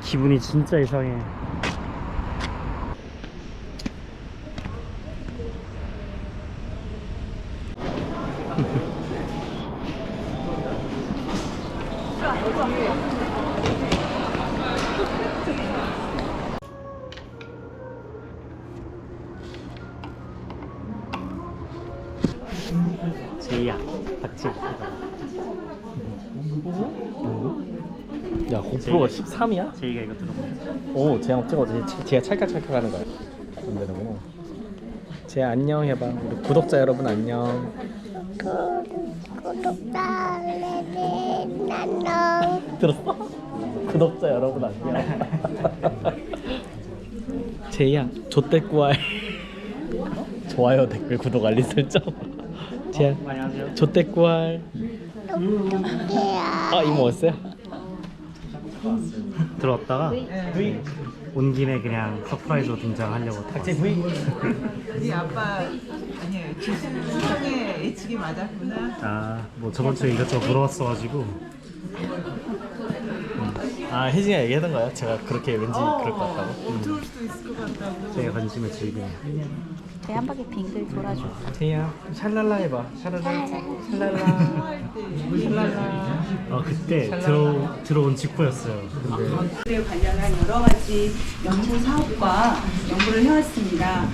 기분이 진짜 이상해. 제이야, 봤지? 야, 고프로가 13이야? 제이가 이거 들어보자. 오, 쟤 찍어도 쟤가 찰칵찰칵 하는 거야. 안 되는구나. 쟤 안녕 해봐. 우리 구독자 여러분 안녕. 구독자 안녕. 들었어? 구독자 여러분 안녕. 제이야, 좆댓구알. 좋아요, 댓글, 구독, 알림 설정. 제이야, 안녕하세요. 좆댓구알. 아, 이거 뭐였어요? 들어왔다가 온 김에 그냥 서프라이즈로 등장하려고 박제 V. 우리 아빠 아니에요. 기술성에 예측이 맞았구나. 아, 뭐 저번 주에 이것저것 물어봤어가지고. 아, 혜진이가 얘기하던 거야? 제가 그렇게 왠지 그럴 것 같다고. 들어올 수도 있을 것 같다고. 제가 관심을 즐기네. 배 한 바퀴 빙글 돌아줘. 제이야, 샬랄라 해봐. 샬랄라. 샬랄라. 샬랄라. 그때 들어온 직후였어요. 근데 에 관련한 여러 가지 연구 사업과 연구를 해왔습니다.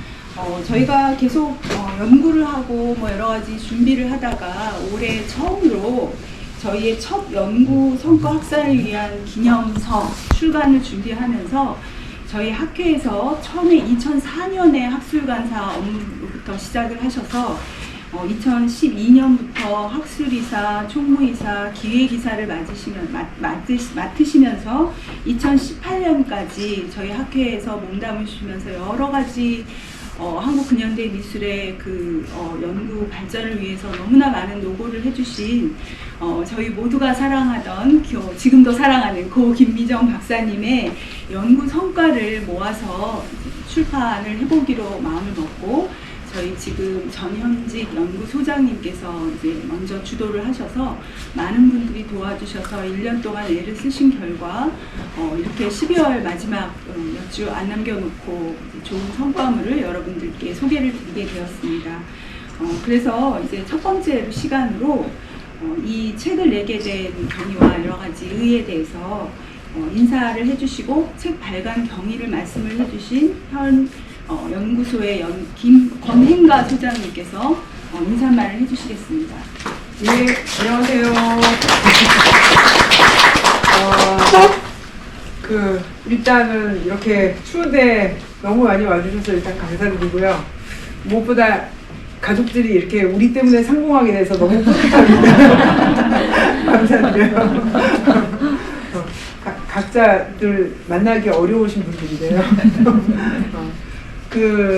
저희가 계속 연구를 하고 뭐 여러 가지 준비를 하다가 올해 처음으로 저희의 첫 연구 성과 확산을 위한 기념서 출간을 준비하면서 저희 학회에서 처음에 2004년에 학술간사 업무부터 시작을 하셔서 2012년부터 학술이사, 총무이사, 기획이사를 맡으시면서 2018년까지 저희 학회에서 몸담으시면서 여러 가지 한국 근현대 미술의 연구 발전을 위해서 너무나 많은 노고를 해주신 저희 모두가 사랑하던 지금도 사랑하는 고 김미정 박사님의 연구 성과를 모아서 출판을 해보기로 마음을 먹고 저희 지금 전현직 연구소장님께서 이제 먼저 주도를 하셔서 많은 분들이 도와주셔서 1년 동안 애를 쓰신 결과 이렇게 12월 마지막 몇 주 안 남겨놓고 좋은 성과물을 여러분들께 소개를 드리게 되었습니다. 그래서 이제 첫 번째 시간으로 이 책을 내게 된 경위와 여러 가지 의의에 대해서 인사를 해주시고 책 발간 경위를 말씀을 해주신 현 연구소의 권행가 소장님께서 인사말을 해주시겠습니다. 네, 안녕하세요. 일단은 이렇게 추운데 너무 많이 와주셔서 일단 감사드리고요. 무엇보다 가족들이 이렇게 우리 때문에 성공하게 돼서 너무 뿌듯합니다. 감사드려요. 각자들 만나기 어려우신 분들인데요.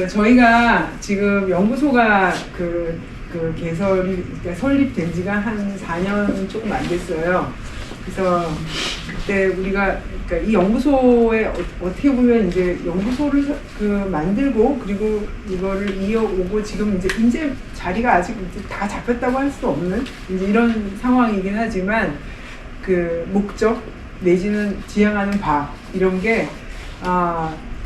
저희가 지금 연구소가 그러니까 설립된 지가 한 4년 조금 안 됐어요. 그래서 그때 우리가 그러니까 이 연구소에 어떻게 보면 이제 연구소를 만들고 그리고 이거를 이어오고 지금 이제 자리가 아직 이제 다 잡혔다고 할 수 없는 이제 이런 상황이긴 하지만 그 목적 내지는 지향하는 바 이런 게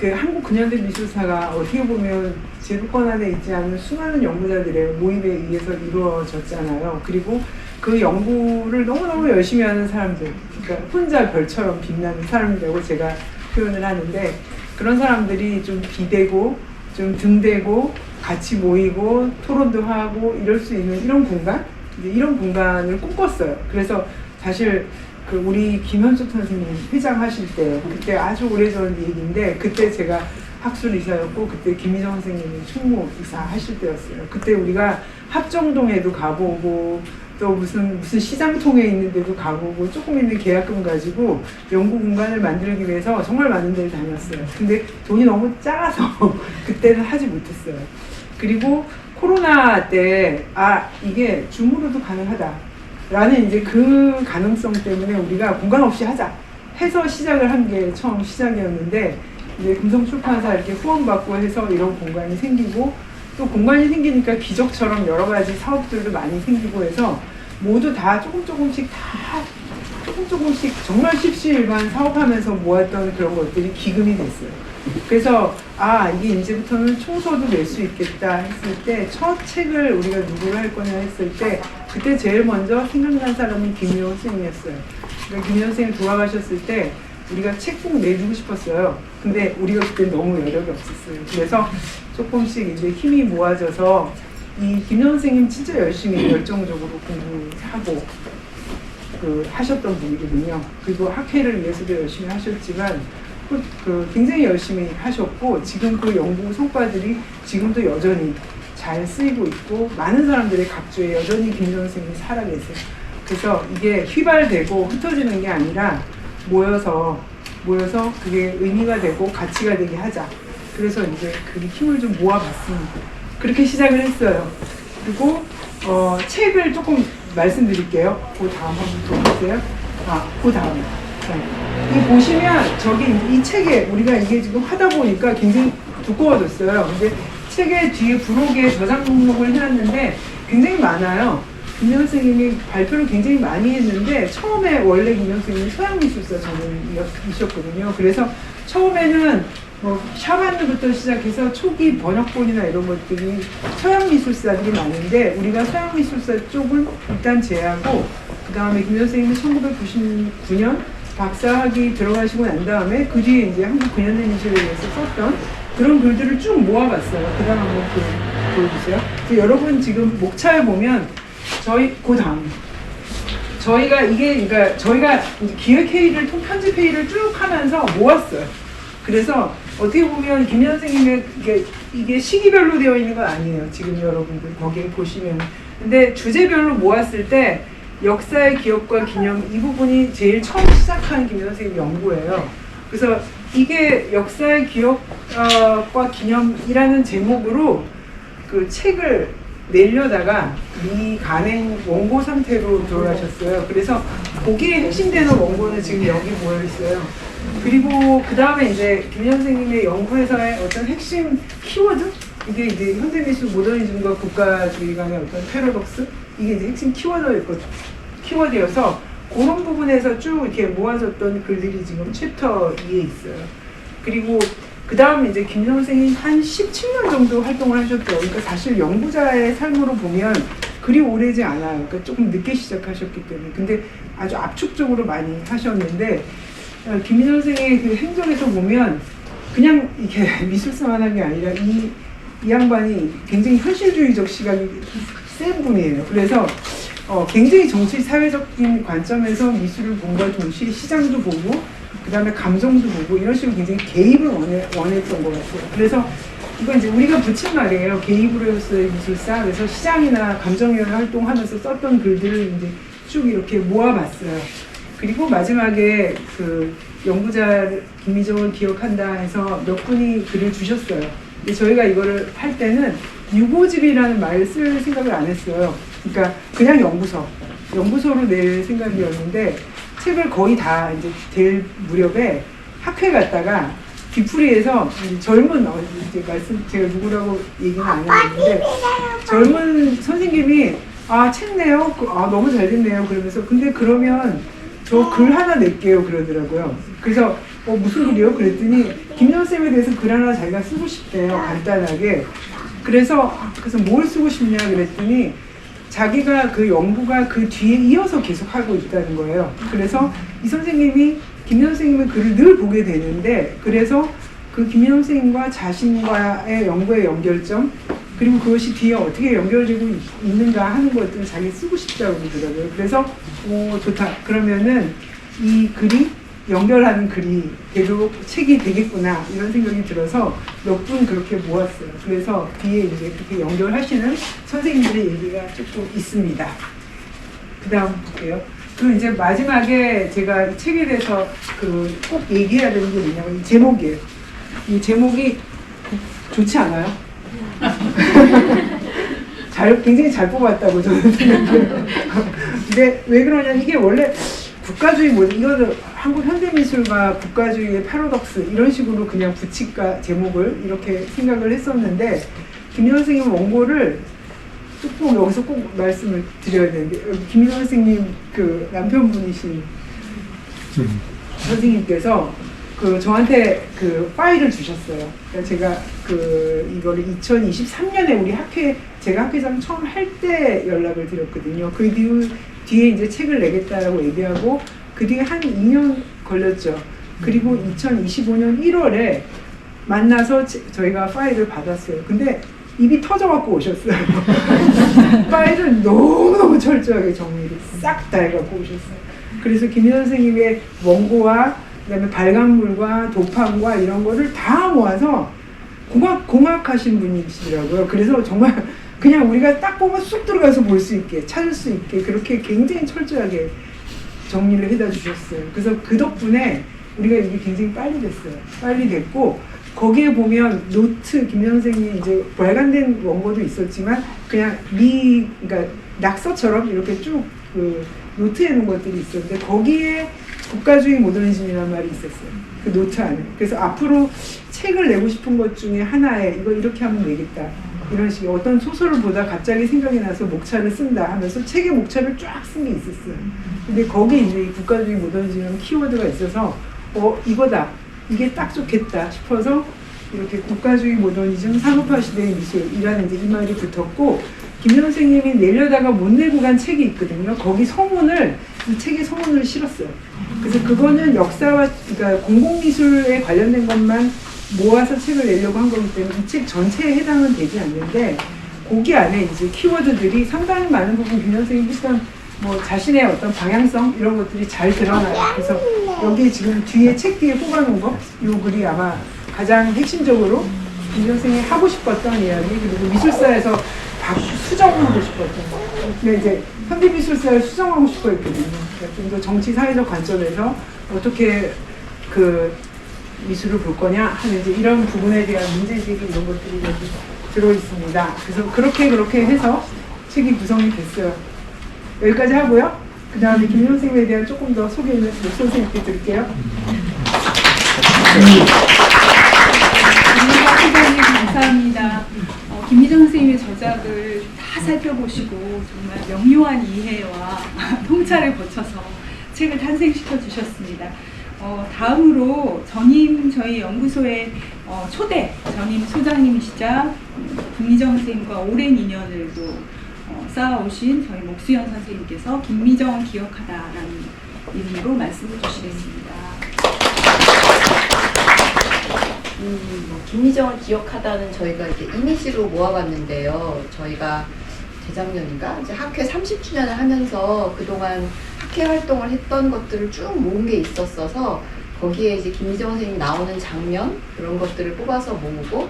한국 근현대 미술사가 어떻게 보면 제도권 안에 있지 않은 수많은 연구자들의 모임에 의해서 이루어졌잖아요. 그리고 그 연구를 너무너무 열심히 하는 사람들, 그러니까 혼자 별처럼 빛나는 사람이라고 제가 표현을 하는데 그런 사람들이 좀 기대고 좀 등대고 같이 모이고 토론도 하고 이럴 수 있는 이런 공간? 이런 공간을 꿈꿨어요. 그래서 사실 우리 김현숙 선생님 회장하실 때 그때 아주 오래전 얘기인데 그때 제가 학술이사였고 그때 김미정 선생님이 총무이사 하실 때였어요. 그때 우리가 합정동에도 가보고 또 무슨 시장통에 있는 데도 가보고 조금 있는 계약금 가지고 연구 공간을 만들기 위해서 정말 많은 데를 다녔어요. 근데 돈이 너무 작아서 그때는 하지 못했어요. 그리고 코로나 때 이게 줌으로도 가능하다. 라는 이제 그 가능성 때문에 우리가 공간 없이 하자 해서 시작을 한 게 처음 시작이었는데 이제 금성출판사 이렇게 후원받고 해서 이런 공간이 생기고 또 공간이 생기니까 기적처럼 여러 가지 사업들도 많이 생기고 해서 모두 다 조금씩 다 조금씩 정말 십시일반 사업하면서 모았던 그런 것들이 기금이 됐어요. 그래서 이게 이제부터는 총서도 낼 수 있겠다 했을 때 첫 책을 우리가 누구를 할 거냐 했을 때 그때 제일 먼저 생각난 사람은 김효 선생님이었어요. 그러니까 김효 선생님 돌아가셨을 때 우리가 책 꼭 내주고 싶었어요. 근데 우리가 그때 너무 여력이 없었어요. 그래서 조금씩 이제 힘이 모아져서 이 김효 선생님 진짜 열심히 열정적으로 공부하고 하셨던 분이거든요. 그리고 학회를 위해서도 열심히 하셨지만 굉장히 열심히 하셨고 지금 그 연구 성과들이 지금도 여전히 잘 쓰이고 있고 많은 사람들의 각주에 여전히 김효 선생님이 살아계세요. 그래서 이게 휘발되고 흩어지는 게 아니라 모여서 그게 의미가 되고 가치가 되게 하자. 그래서 이제 그 힘을 좀 모아봤습니다. 그렇게 시작을 했어요. 그리고 책을 조금 말씀드릴게요. 그 다음 한번 더 보세요. 그 다음에. 이 보시면 이 책에 우리가 이게 지금 하다 보니까 굉장히 두꺼워졌어요. 근데 책의 뒤에 부록에 저장 목록을 해놨는데 굉장히 많아요. 김효 선생님이 발표를 굉장히 많이 했는데 처음에 원래 김효 선생님이 서양미술사 전문이셨거든요. 그래서 처음에는 샤반누부터 시작해서 초기 번역본이나 이런 것들이 서양미술사들이 많은데 우리가 서양미술사 쪽은 일단 제하고 그 다음에 김효 선생님이 1999년 박사학위 들어가시고 난 다음에 그 뒤에 이제 한국 근현대 미술에 대해서 썼던 그런 글들을 쭉 모아봤어요. 그 다음 한번 보여주세요. 여러분 지금 목차에 보면 그 다음 저희가 이제 기획회의를 편집회의를 쭉 하면서 모았어요. 그래서 어떻게 보면 김 선생님의 이게 시기별로 되어 있는 건 아니에요. 지금 여러분들 거기에 보시면. 근데 주제별로 모았을 때 역사의 기억과 기념 이 부분이 제일 처음 시작한 김 선생님 연구예요. 그래서 이게 역사의 기억과 기념이라는 제목으로 그 책을 내려다가 미간행 원고 상태로 돌아가셨어요. 그래서 거기에 핵심되는 원고는 지금 여기 모여 있어요. 그리고 그 다음에 이제 김 선생님의 연구에서의 어떤 핵심 키워드? 이게 이제 현대미술 모더니즘과 국가주의 간의 어떤 패러독스? 이게 이제 핵심 키워드여서 그런 부분에서 쭉 이렇게 모아졌던 글들이 지금 챕터 2에 있어요. 그리고 그 다음 이제 김 선생이 한 17년 정도 활동을 하셨죠. 그러니까 사실 연구자의 삶으로 보면 그리 오래지 않아요. 그러니까 조금 늦게 시작하셨기 때문에. 근데 아주 압축적으로 많이 하셨는데 김 선생의 그 행적에서 보면 그냥 이렇게 미술사만 한 게 아니라 이 양반이 굉장히 현실주의적 시각이 센 분이에요. 그래서 굉장히 정치 사회적인 관점에서 미술을 본과 동시에 시장도 보고 그 다음에 감정도 보고 이런 식으로 굉장히 개입을 원했던 것 같아요. 그래서 이건 이제 우리가 붙인 말이에요. 개입으로서의 미술사. 그래서 시장이나 감정위원 활동하면서 썼던 글들을 이제 쭉 이렇게 모아봤어요. 그리고 마지막에 그 연구자 김미정을 기억한다 해서 몇 분이 글을 주셨어요. 근데 저희가 이거를 할 때는 유고집이라는 말을 쓸 생각을 안 했어요. 그러니까 그냥 연구소로 낼 생각이었는데 책을 거의 다 이제 될 무렵에 학회 갔다가 뒤풀이에서 젊은 제가 누구라고 얘기는 안 했는데 젊은 선생님이 책 내요? 너무 잘 됐네요. 그러면서 근데 그러면 저 글 하나 낼게요 그러더라고요. 그래서 무슨 글이요? 그랬더니 김현 쌤에 대해서 글 하나 자기가 쓰고 싶대요. 간단하게. 그래서 뭘 쓰고 싶냐 그랬더니 자기가 그 연구가 그 뒤에 이어서 계속 하고 있다는 거예요. 그래서 이 선생님이 김현 선생님의 글을 늘 보게 되는데 그래서 그 김현 선생님과 자신과의 연구의 연결점 그리고 그것이 뒤에 어떻게 연결되고 있는가 하는 것들을 자기 쓰고 싶다고 그러더라고요. 그래서 좋다. 그러면은 이 글이 연결하는 글이 되도록 책이 되겠구나 이런 생각이 들어서 몇 분 그렇게 모았어요. 그래서 뒤에 이제 그렇게 연결하시는 선생님들의 얘기가 조금 있습니다. 그 다음 볼게요. 그 이제 마지막에 제가 이 책에 대해서 꼭 얘기해야 되는 게 뭐냐면 이 제목이에요. 이 제목이 좋지 않아요? 굉장히 잘 뽑았다고 저는 생각해요. 근데 왜 그러냐면 이게 원래 국가주의 이거는 한국 현대미술과 국가주의의 패러독스 이런 식으로 그냥 붙일까 제목을 이렇게 생각을 했었는데 김현 선생님 원고를 조금 여기서 꼭 말씀을 드려야 되는데 김현 선생님 그 남편분이신 선생님께서 저한테 파일을 주셨어요. 그러니까 제가 이거를 2023년에 우리 제가 학회장 처음 할 때 연락을 드렸거든요. 그 뒤에 이제 책을 내겠다라고 얘기하고 그 뒤에 한 2년 걸렸죠. 그리고 2025년 1월에 만나서 저희가 파일을 받았어요. 근데 입이 터져갖고 오셨어요. 파일을 너무너무 철저하게 정리를 싹 다 해갖고 오셨어요. 그래서 김희선 선생님의 원고와 그다음에 발간물과 도판과 이런 거를 다 모아서 공학하신 분이시더라고요. 그래서 정말 그냥 우리가 딱 보면 쑥 들어가서 볼 수 있게, 찾을 수 있게 그렇게 굉장히 철저하게 정리를 해다 주셨어요. 그래서 그 덕분에 우리가 이게 굉장히 빨리 됐어요. 빨리 됐고 거기에 보면 노트, 김 선생님 이제 발간된 원고도 있었지만 그냥 그러니까 낙서처럼 이렇게 쭉 노트에 놓은 것들이 있었는데 거기에 국가주의 모더니즘이라는 말이 있었어요. 그 노트 안에. 그래서 앞으로 책을 내고 싶은 것 중에 하나에 이거 이렇게 하면 되겠다. 이런 식의 어떤 소설을 보다 갑자기 생각이 나서 목차를 쓴다 하면서 책의 목차를 쫙 쓴 게 있었어요. 근데 거기에 이제 국가주의 모더니즘이라는 키워드가 있어서 이거다. 이게 딱 좋겠다 싶어서 이렇게 국가주의 모더니즘 산업화 시대의 미술이라는 이제 이 말이 붙었고 김 선생님이 내려다가 못 내고 간 책이 있거든요. 거기 이 책의 서문을 실었어요. 그래서 그거는 역사와 그러니까 공공미술에 관련된 것만 모아서 책을 내려고 한 거기 때문에 이 책 전체에 해당은 되지 않는데 거기 안에 이제 키워드들이 상당히 많은 부분 김 선생님 했던 자신의 어떤 방향성 이런 것들이 잘 드러나요. 그래서 여기 지금 책 뒤에 뽑아놓은 이 글이 아마 가장 핵심적으로 김 선생님이 하고 싶었던 이야기 그리고 미술사에서 수정하고 싶었던 거. 근데 이제 현대미술사를 수정하고 싶어 했거든요. 그러니까 좀 더 정치 사회적 관점에서 어떻게 미술을 볼 거냐 하는 이제 이런 부분에 대한 문제제기 이런 것들이 여기 들어있습니다. 그래서 그렇게 해서 책이 구성이 됐어요. 여기까지 하고요. 그 다음에 김 선생님에 대한 조금 더 소개를 목 선생님께 드릴게요. 박회장님 감사합니다. 김미정 선생님의 저작을 다 살펴보시고 정말 명료한 이해와 통찰을 거쳐서 책을 탄생시켜 주셨습니다. 다음으로 저희 연구소의 초대 전임 소장님이시자 김미정 선생님과 오랜 인연을 또 쌓아오신 저희 목수연 선생님께서 김미정을 기억하다라는 이름으로 말씀해 주시겠습니다. 김미정을 기억하다는 저희가 이렇게 이미지로 모아봤는데요. 저희가 재작년인가 이제 학회 30주년을 하면서 그동안 학회 활동을 했던 것들을 쭉 모은 게 있었어서 거기에 이제 김미정 선생님 나오는 장면 그런 것들을 뽑아서 모으고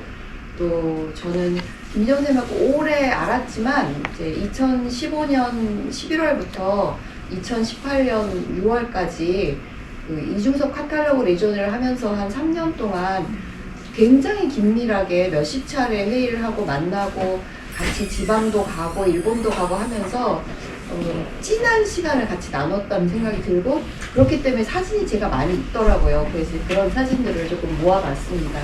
또 저는 김미정 선생님하고 오래 알았지만 이제 2015년 11월부터 2018년 6월까지 이중섭 카탈로그 리전을 하면서 한 3년 동안 굉장히 긴밀하게 몇십 차례 회의를 하고 만나고 같이 지방도 가고 일본도 가고 하면서 진한 시간을 같이 나눴다는 생각이 들고 그렇기 때문에 사진이 제가 많이 있더라고요. 그래서 그런 사진들을 조금 모아봤습니다.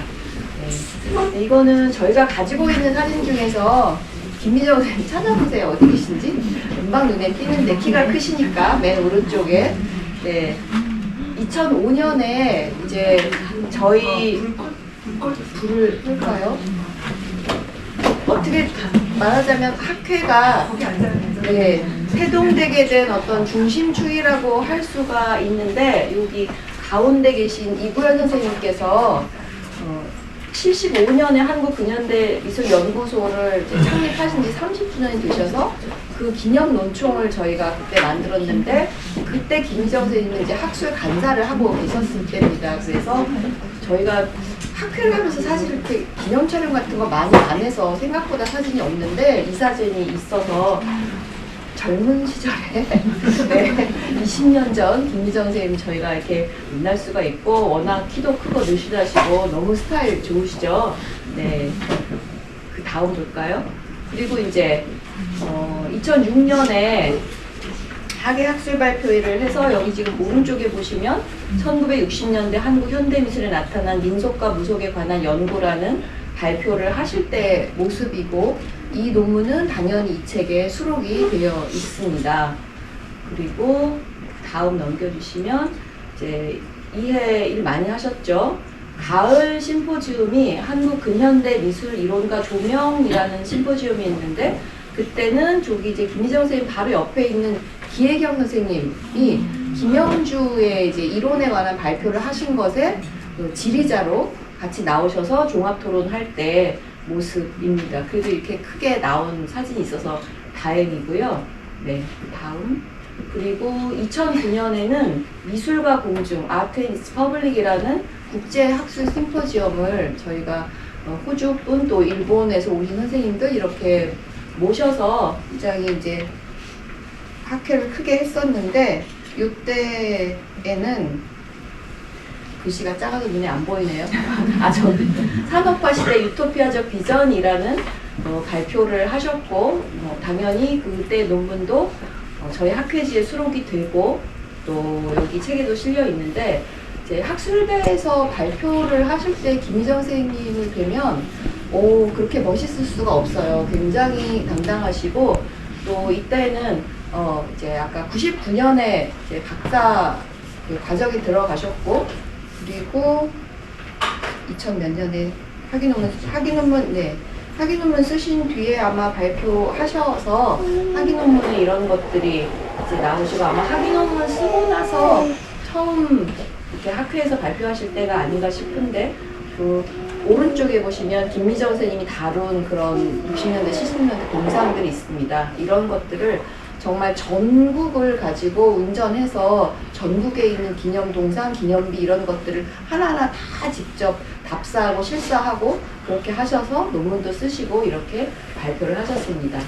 네. 이거는 저희가 가지고 있는 사진 중에서 김미정 선생님 찾아보세요. 어디 계신지. 금방 눈에 띄는데 키가 크시니까 맨 오른쪽에. 네. 2005년에 이제 저희 불을 끌까요? 어떻게 말하자면 학회가 태동되게 된 어떤 중심축이라고 할 수가 있는데 여기 가운데 계신 이구현 선생님께서 75년에 한국근현대 미술연구소를 창립하신 지 30주년이 되셔서 그 기념 논총을 저희가 그때 만들었는데 그때 김미정 선생님은 이제 학술 간사를 하고 계셨을 때입니다. 그래서 저희가 학회를 하면서 사실 이렇게 기념 촬영 같은 거 많이 안 해서 생각보다 사진이 없는데 이 사진이 있어서 젊은 시절에 20년 전 김미정 선생님 저희가 이렇게 만날 수가 있고 워낙 키도 크고 느실하시고 너무 스타일 좋으시죠. 네, 그 다음 볼까요? 그리고 이제 2006년에 학예 학술 발표회를 해서 여기 지금 오른쪽에 보시면 1960년대 한국 현대미술에 나타난 민속과 무속에 관한 연구라는 발표를 하실 때 모습이고 이 논문은 당연히 이 책에 수록이 되어 있습니다. 그리고 다음 넘겨주시면 이제 이해 일 많이 하셨죠. 가을 심포지움이 한국 근현대 미술 이론과 조명이라는 심포지움이 있는데 그때는 저기 이제 김희정 선생님 바로 옆에 있는 기혜경 선생님이 김영주의 이제 이론에 관한 발표를 하신 것에 그 지리자로 같이 나오셔서 종합 토론할 때 모습입니다. 그래도 이렇게 크게 나온 사진이 있어서 다행이고요. 네, 다음. 그리고 2009년에는 미술과 공중, 아트 인 퍼블릭이라는 국제 학술 심포지엄을 저희가 호주분 또 일본에서 오신 선생님들 이렇게 모셔서 굉장히 이제 학회를 크게 했었는데 이때에는 글씨가 작아서 눈에 안 보이네요. 저 산업화 시대 유토피아적 비전이라는 발표를 하셨고 당연히 그때 논문도 저희 학회지에 수록이 되고 또 여기 책에도 실려 있는데 이제 학술대에서 발표를 하실 때 김희정 선생님을 뵈면 그렇게 멋있을 수가 없어요. 굉장히 당당하시고 또 이때는 이제 아까 99년에 이제 박사 그 과정에 들어가셨고 그리고 2000몇 년에 학위 논문 쓰신 뒤에 아마 발표하셔서 학위 논문에 이런 것들이 이제 나오시고 아마 학위 논문 쓰고 나서 처음 이렇게 학회에서 발표하실 때가 아닌가 싶은데 그 오른쪽에 보시면 김미정 선생님이 다룬 그런 60년대, 70년대 동상들이 있습니다. 이런 것들을 정말 전국을 가지고 운전해서 전국에 있는 기념동상, 기념비 이런 것들을 하나하나 다 직접 답사하고 실사하고 그렇게 하셔서 논문도 쓰시고 이렇게 발표를 하셨습니다. 네,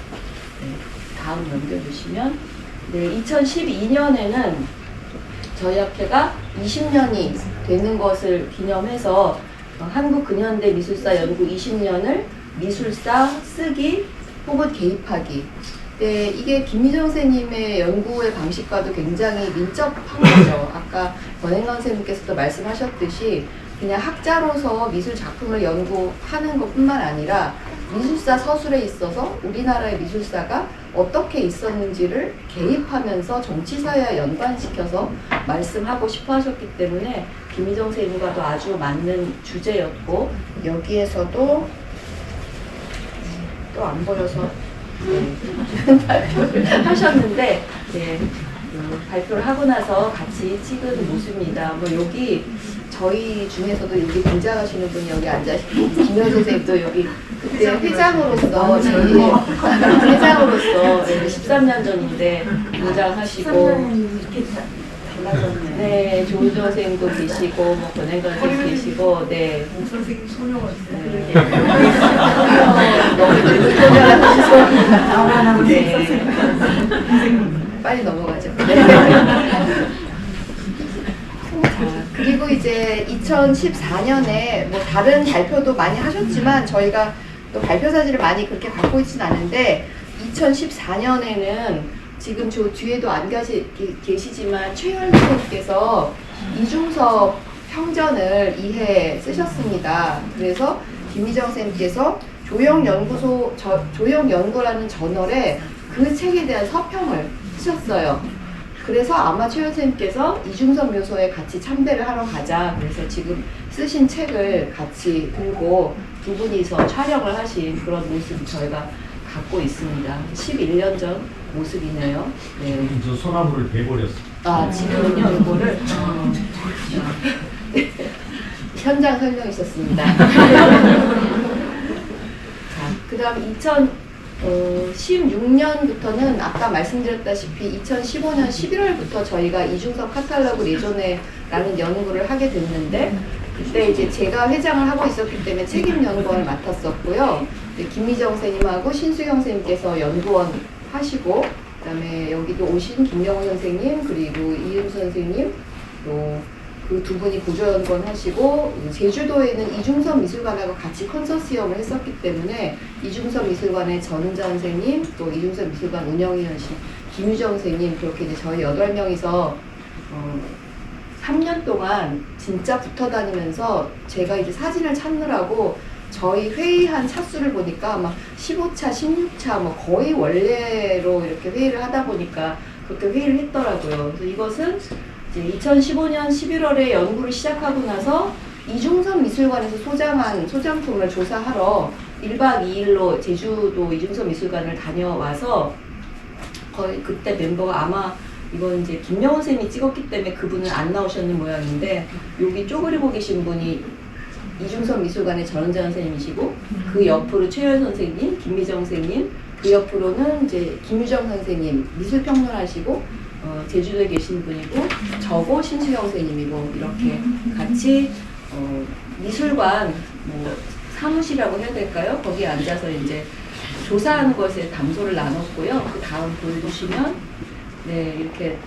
다음 넘겨주시면 2012년에는 저희 학회가 20년이 되는 것을 기념해서 한국 근현대 미술사 연구 20년을 미술사 쓰기 혹은 개입하기. 네, 이게 김희정 선생님의 연구의 방식과도 굉장히 민첩한 거죠. 아까 권행관 선생님께서도 말씀하셨듯이 그냥 학자로서 미술 작품을 연구하는 것뿐만 아니라 미술사 서술에 있어서 우리나라의 미술사가 어떻게 있었는지를 개입하면서 정치사회와 연관시켜서 말씀하고 싶어 하셨기 때문에 김희정 선생님과도 아주 맞는 주제였고 여기에서도 또 안 보여서 발표를 하셨는데 발표를 하고 나서 같이 찍은 모습입니다. 여기 저희 중에서도 여기 등장하시는 분이 여기 앉아있고 김현 선생님도 여기 그때 회장으로서 저희 회장으로서 13년 전인데 등장하시고 네, 조은정 선생님도 계시고 권행관 선생님 계시고 네. 목 선생님 소녀였어요. 네. 너무 늙은 소녀라 하셔서 네. 빨리 넘어가죠. 네. 자, 그리고 이제 2014년에 다른 발표도 많이 하셨지만 저희가 또 발표 사진을 많이 그렇게 갖고 있지는 않은데 2014년에는 지금 저 뒤에도 안 계시지만 최현 선생님께서 이중섭 평전을 2회 쓰셨습니다. 그래서 김희정 선생님께서 조형연구라는 저널에 그 책에 대한 서평을 쓰셨어요. 그래서 아마 최현 선생님께서 이중섭 묘소에 같이 참배를 하러 가자. 그래서 지금 쓰신 책을 같이 들고 두 분이서 촬영을 하신 그런 모습을 저희가 갖고 있습니다. 11년 전 모습이네요. 네. 저 소나무를 베버렸어. 지금은요, 이거를 현장 설명 있었습니다. 그 다음 2016년부터는 아까 말씀드렸다시피 2015년 11월부터 저희가 이중섭 카탈로그 레조네라는 연구를 하게 됐는데 그때 이제 제가 회장을 하고 있었기 때문에 책임 연구원을 맡았었고요. 김미정 선생님하고 신수경 선생님께서 연구원 하시고 그다음에 여기도 오신 김명호 선생님 그리고 이은수 선생님 또 그 두 분이 보조연구원 하시고 제주도에는 이중섭 미술관하고 같이 컨소시엄을 했었기 때문에 이중섭 미술관의 전은자 선생님 또 이중섭 미술관 운영위원실 김유정 선생님 그렇게 이제 저희 8명이서 3년 동안 진짜 붙어 다니면서 제가 이제 사진을 찾느라고 저희 회의한 차수를 보니까 아마 15차, 16차 거의 원래로 이렇게 회의를 하다 보니까 그렇게 회의를 했더라고요. 그래서 이것은 이제 2015년 11월에 연구를 시작하고 나서 이중섭 미술관에서 소장품을 조사하러 1박 2일로 제주도 이중섭 미술관을 다녀와서 거의 그때 멤버가 아마 이건 이제 김명훈 쌤이 찍었기 때문에 그분은 안 나오셨는 모양인데 여기 쪼그리고 계신 분이 이중섭 미술관의 전원자 선생님이시고 그 옆으로 최열 선생님, 김미정 선생님, 그 옆으로는 이제 김유정 선생님 미술평론하시고 제주도에 계신 분이고 저고 신수영 선생님이고 이렇게 같이 미술관 뭐 사무실이라고 해야 될까요? 거기에 앉아서 이제 조사하는 것에 담소를 나눴고요. 그 다음 보여주시면 네 이렇게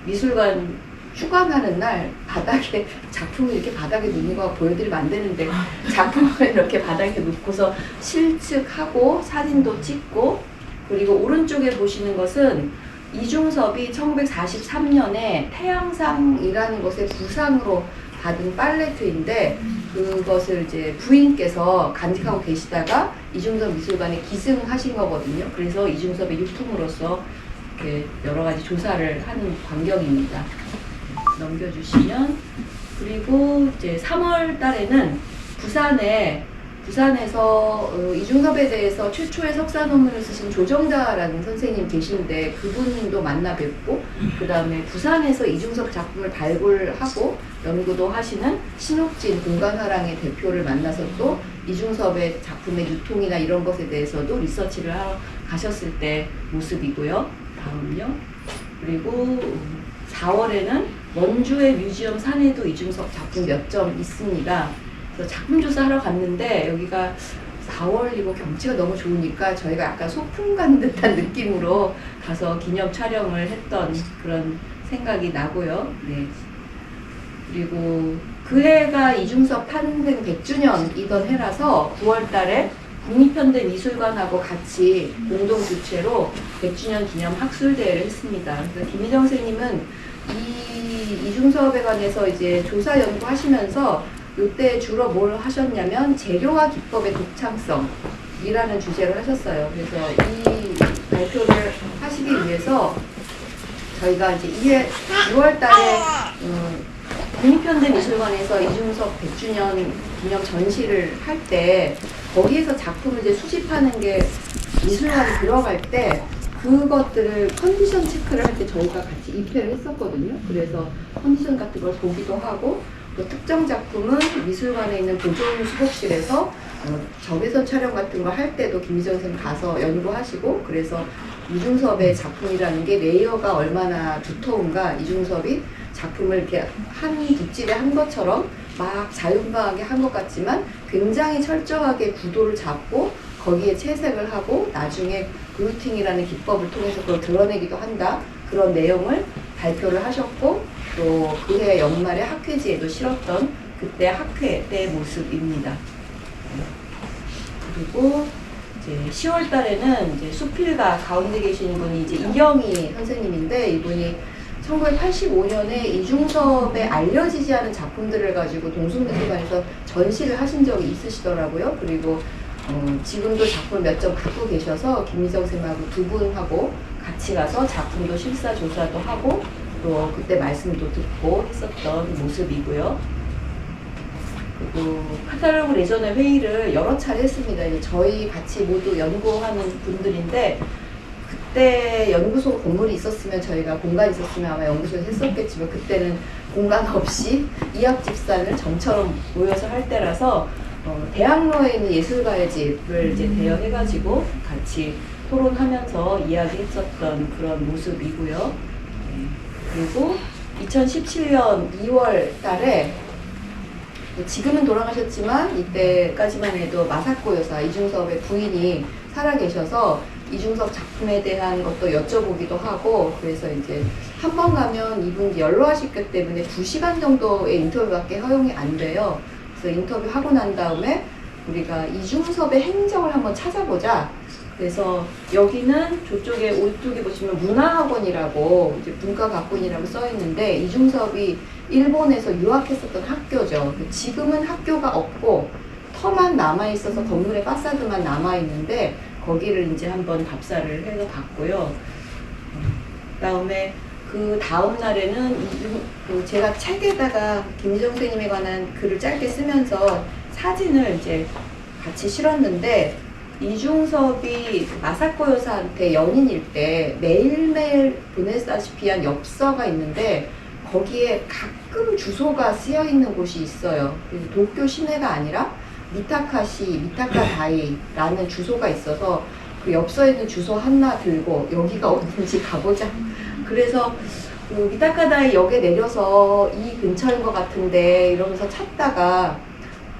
미술관 휴관하는 날 바닥에 작품을 이렇게 바닥에 놓는 거 보여드리면 안 되는데 작품을 이렇게 바닥에 놓고서 실측하고 사진도 찍고 그리고 오른쪽에 보시는 것은 이중섭이 1943년에 태양상이라는 것의 부상으로 받은 팔레트인데 그것을 이제 부인께서 간직하고 계시다가 이중섭 미술관에 기증하신 거거든요. 그래서 이중섭의 유품으로서 이렇게 여러 가지 조사를 하는 광경입니다. 넘겨주시면 그리고 이제 3월 달에는 부산에서 이중섭에 대해서 최초의 석사 논문을 쓰신 조정자라는 선생님 계신데 그분도 만나 뵙고 그 다음에 부산에서 이중섭 작품을 발굴하고 연구도 하시는 신옥진 공간화랑의 대표를 만나서 또 이중섭의 작품의 유통이나 이런 것에 대해서도 리서치를 하러 가셨을 때 모습이고요. 다음요. 그리고 4월에는 원주의 뮤지엄 산에도 이중섭 작품 몇 점 있습니다. 그래서 작품 조사하러 갔는데 여기가 4월이고 경치가 너무 좋으니까 저희가 약간 소풍 간 듯한 느낌으로 가서 기념 촬영을 했던 그런 생각이 나고요. 네. 그리고 그 해가 이중섭 탄생 100주년이던 해라서 9월 달에 국립현대미술관하고 같이 공동 주최로 100주년 기념 학술대회를 했습니다. 그래서 김희정 선생님은 이중섭에 관해서 이제 조사 연구하시면서 이때 주로 뭘 하셨냐면 재료와 기법의 독창성이라는 주제를 하셨어요. 그래서 이 발표를 하시기 위해서 저희가 이제 6월 달에 국립현대미술관에서 이중섭 100주년 기념 전시를 할 때 거기에서 작품을 이제 수집하는 게 미술관에 들어갈 때 그것들을 컨디션 체크를 할 때 저희가 같이 입회를 했었거든요. 그래서 컨디션 같은 걸 보기도 하고 또 특정 작품은 미술관에 있는 보존 수복실에서 적외선 촬영 같은 거 할 때도 김희정 선생님 가서 연구하시고 그래서 이중섭의 작품이라는 게 레이어가 얼마나 두터운가 이중섭이 작품을 이렇게 한 붓질에 한 것처럼 막 자유분방하게 한 것 같지만 굉장히 철저하게 구도를 잡고 거기에 채색을 하고 나중에 그루팅이라는 기법을 통해서 그걸 드러내기도 한다. 그런 내용을 발표를 하셨고 또 그해 연말에 학회지에도 실었던 그때 학회 때의 모습입니다. 그리고 이제 10월 달에는 이제 수필가 가운데 계신 분이 이제 이경희 선생님인데 이분이 1985년에 이중섭의 알려지지 않은 작품들을 가지고 동숭미술관에서 전시를 하신 적이 있으시더라고요. 그리고 지금도 작품 몇 점 갖고 계셔서 김미정 쌤하고 두 분하고 같이 가서 작품도 실사 조사도 하고 또 그때 말씀도 듣고 했었던 모습이고요. 그리고 카탈로그 레전의 회의를 여러 차례 했습니다. 이제 저희 같이 모두 연구하는 분들인데 그때 연구소 건물이 있었으면 저희가 공간이 있었으면 아마 연구소에서 했었겠지만 그때는 공간 없이 이학집산을 정처럼 모여서 할 때라서 대학로에 있는 예술가의 집을 이제 대여해가지고 같이 토론하면서 이야기했었던 그런 모습이고요. 그리고 2017년 2월 달에 지금은 돌아가셨지만 이때까지만 해도 마사코 여사 이중섭의 부인이 살아계셔서 이중섭 작품에 대한 것도 여쭤보기도 하고 그래서 이제 한 번 가면 이분이 연로하시기 때문에 2시간 정도의 인터뷰밖에 허용이 안 돼요. 그래서 인터뷰하고 난 다음에 우리가 이중섭의 행적을 한번 찾아보자. 그래서 여기는 저쪽에 오른쪽에 보시면 문화학원이라고 이제 문과学군이라고 써 있는데 이중섭이 일본에서 유학했었던 학교죠. 지금은 학교가 없고 터만 남아 있어서 건물의 파사드만 남아 있는데 거기를 이제 한번 답사를 해서 봤고요. 그다음에 그 다음 날에는 제가 책에다가 김희정 선생님에 관한 글을 짧게 쓰면서 사진을 이제 같이 실었는데, 이중섭이 마사코 여사한테 연인일 때 매일매일 보냈다시피 한 엽서가 있는데 거기에 가끔 주소가 쓰여 있는 곳이 있어요. 그래서 도쿄 시내가 아니라 미타카다이라는 주소가 있어서 그 엽서에 있는 주소 하나 들고 여기가 어딘지 가보자. 그래서 그 미타카다이 역에 내려서 이 근처인 것 같은데 이러면서 찾다가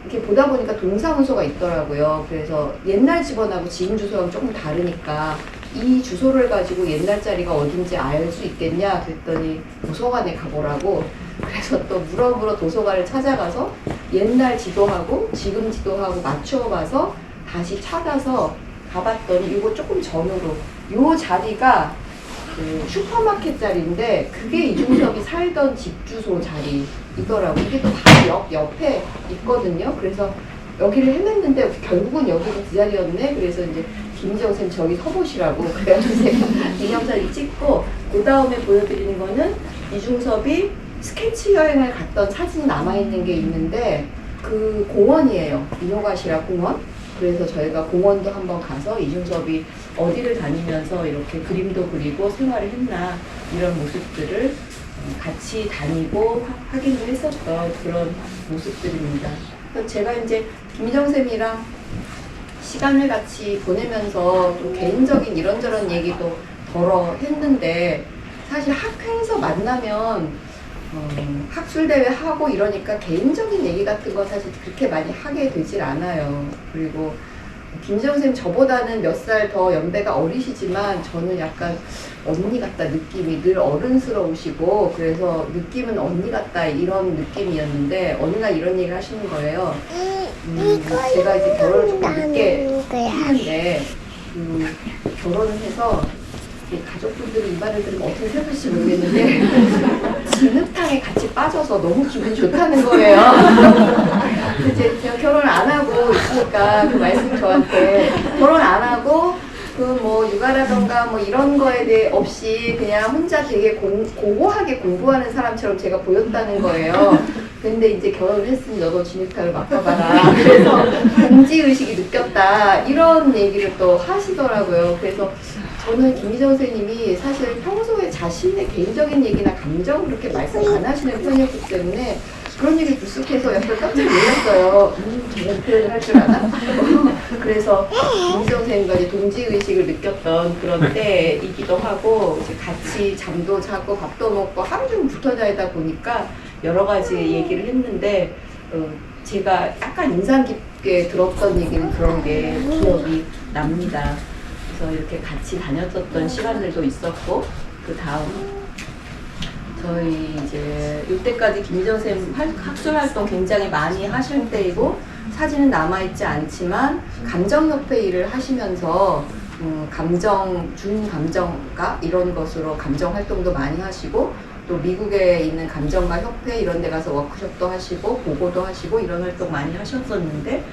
이렇게 보다 보니까 동사무소가 있더라고요. 그래서 옛날 집원하고 지금 주소랑 조금 다르니까 이 주소를 가지고 옛날 자리가 어딘지 알 수 있겠냐 그랬더니 도서관에 가보라고. 그래서 또 물어물어 도서관을 찾아가서 옛날 지도하고 지금 지도하고 맞추어 봐서 다시 찾아서 가봤더니 이거 조금 전으로 요 자리가 그 슈퍼마켓 자리인데 그게 이중섭이 살던 집 주소 자리이더라고. 이게 또 바로 역 옆에 있거든요. 그래서 여기를 헤맸는데 결국은 여기가 그 자리였네. 그래서 이제 김희정 선생님 저기 서보시라고 그래가지고 제가 기념사진 찍고, 그 다음에 보여드리는 거는 이중섭이 스케치 여행을 갔던 사진이 남아있는 게 있는데 그 공원이에요. 이노가시라 공원. 그래서 저희가 공원도 한번 가서 이중섭이 어디를 다니면서 이렇게 그림도 그리고 생활을 했나 이런 모습들을 같이 다니고 확인을 했었던 그런 모습들입니다. 그래서 제가 이제 김희정 쌤이랑 시간을 같이 보내면서 또 개인적인 이런저런 얘기도 덜어 했는데, 사실 학회에서 만나면 학술대회 하고 이러니까 개인적인 얘기 같은 거 사실 그렇게 많이 하게 되질 않아요. 그리고 김희정 선생님 저보다는 몇 살 더 연배가 어리시지만 저는 약간 언니 같다 느낌이 늘 어른스러우시고, 그래서 느낌은 언니 같다 이런 느낌이었는데 어느 날 이런 얘기를 하시는 거예요. 제가 이제 결혼을 조금 늦게 했는데 결혼을 해서 가족분들이 이 말을 들으면 어떻게 생각할지 모르겠는데 진흙탕에 같이 빠져서 너무 기분이 좋다는 거예요. 이제 제가 결혼을 안 하고 있으니까 그 말씀이 저한테 결혼 안 하고 그 뭐 육아라던가 뭐 이런 거에 대해 없이 그냥 혼자 되게 고고하게 공부하는 사람처럼 제가 보였다는 거예요. 근데 이제 결혼을 했으니 너도 진흙탕을 맡아봐라. 그래서 공지의식이 느꼈다. 이런 얘기를 또 하시더라고요. 그래서 저는 김희정 선생님이 사실 평소에 자신의 개인적인 얘기나 감정 그렇게 말씀 안 하시는 편이었기 때문에 그런 얘기 불쑥해서 약간 깜짝 놀랐어요. 저런 표현을 할 줄 아나? 그래서 김희정 선생님과 이제 동지의식을 느꼈던 그런 때이기도 하고, 이제 같이 잠도 자고 밥도 먹고 하루 종일 붙어 다니다 보니까 여러 가지 얘기를 했는데, 제가 약간 인상 깊게 들었던 얘기는 그런 게 기억이 납니다. 그래서 이렇게 같이 다녔었던 시간들도 있었고, 그 다음 저희 이제 이때까지 김희정 선생님 학술 활동 굉장히 많이 하실 때이고 사진은 남아있지 않지만 감정협회 일을 하시면서 준감정가 이런 것으로 감정 활동도 많이 하시고, 또 미국에 있는 감정가 협회 이런 데 가서 워크숍도 하시고 보고도 하시고 이런 활동 많이 하셨었는데,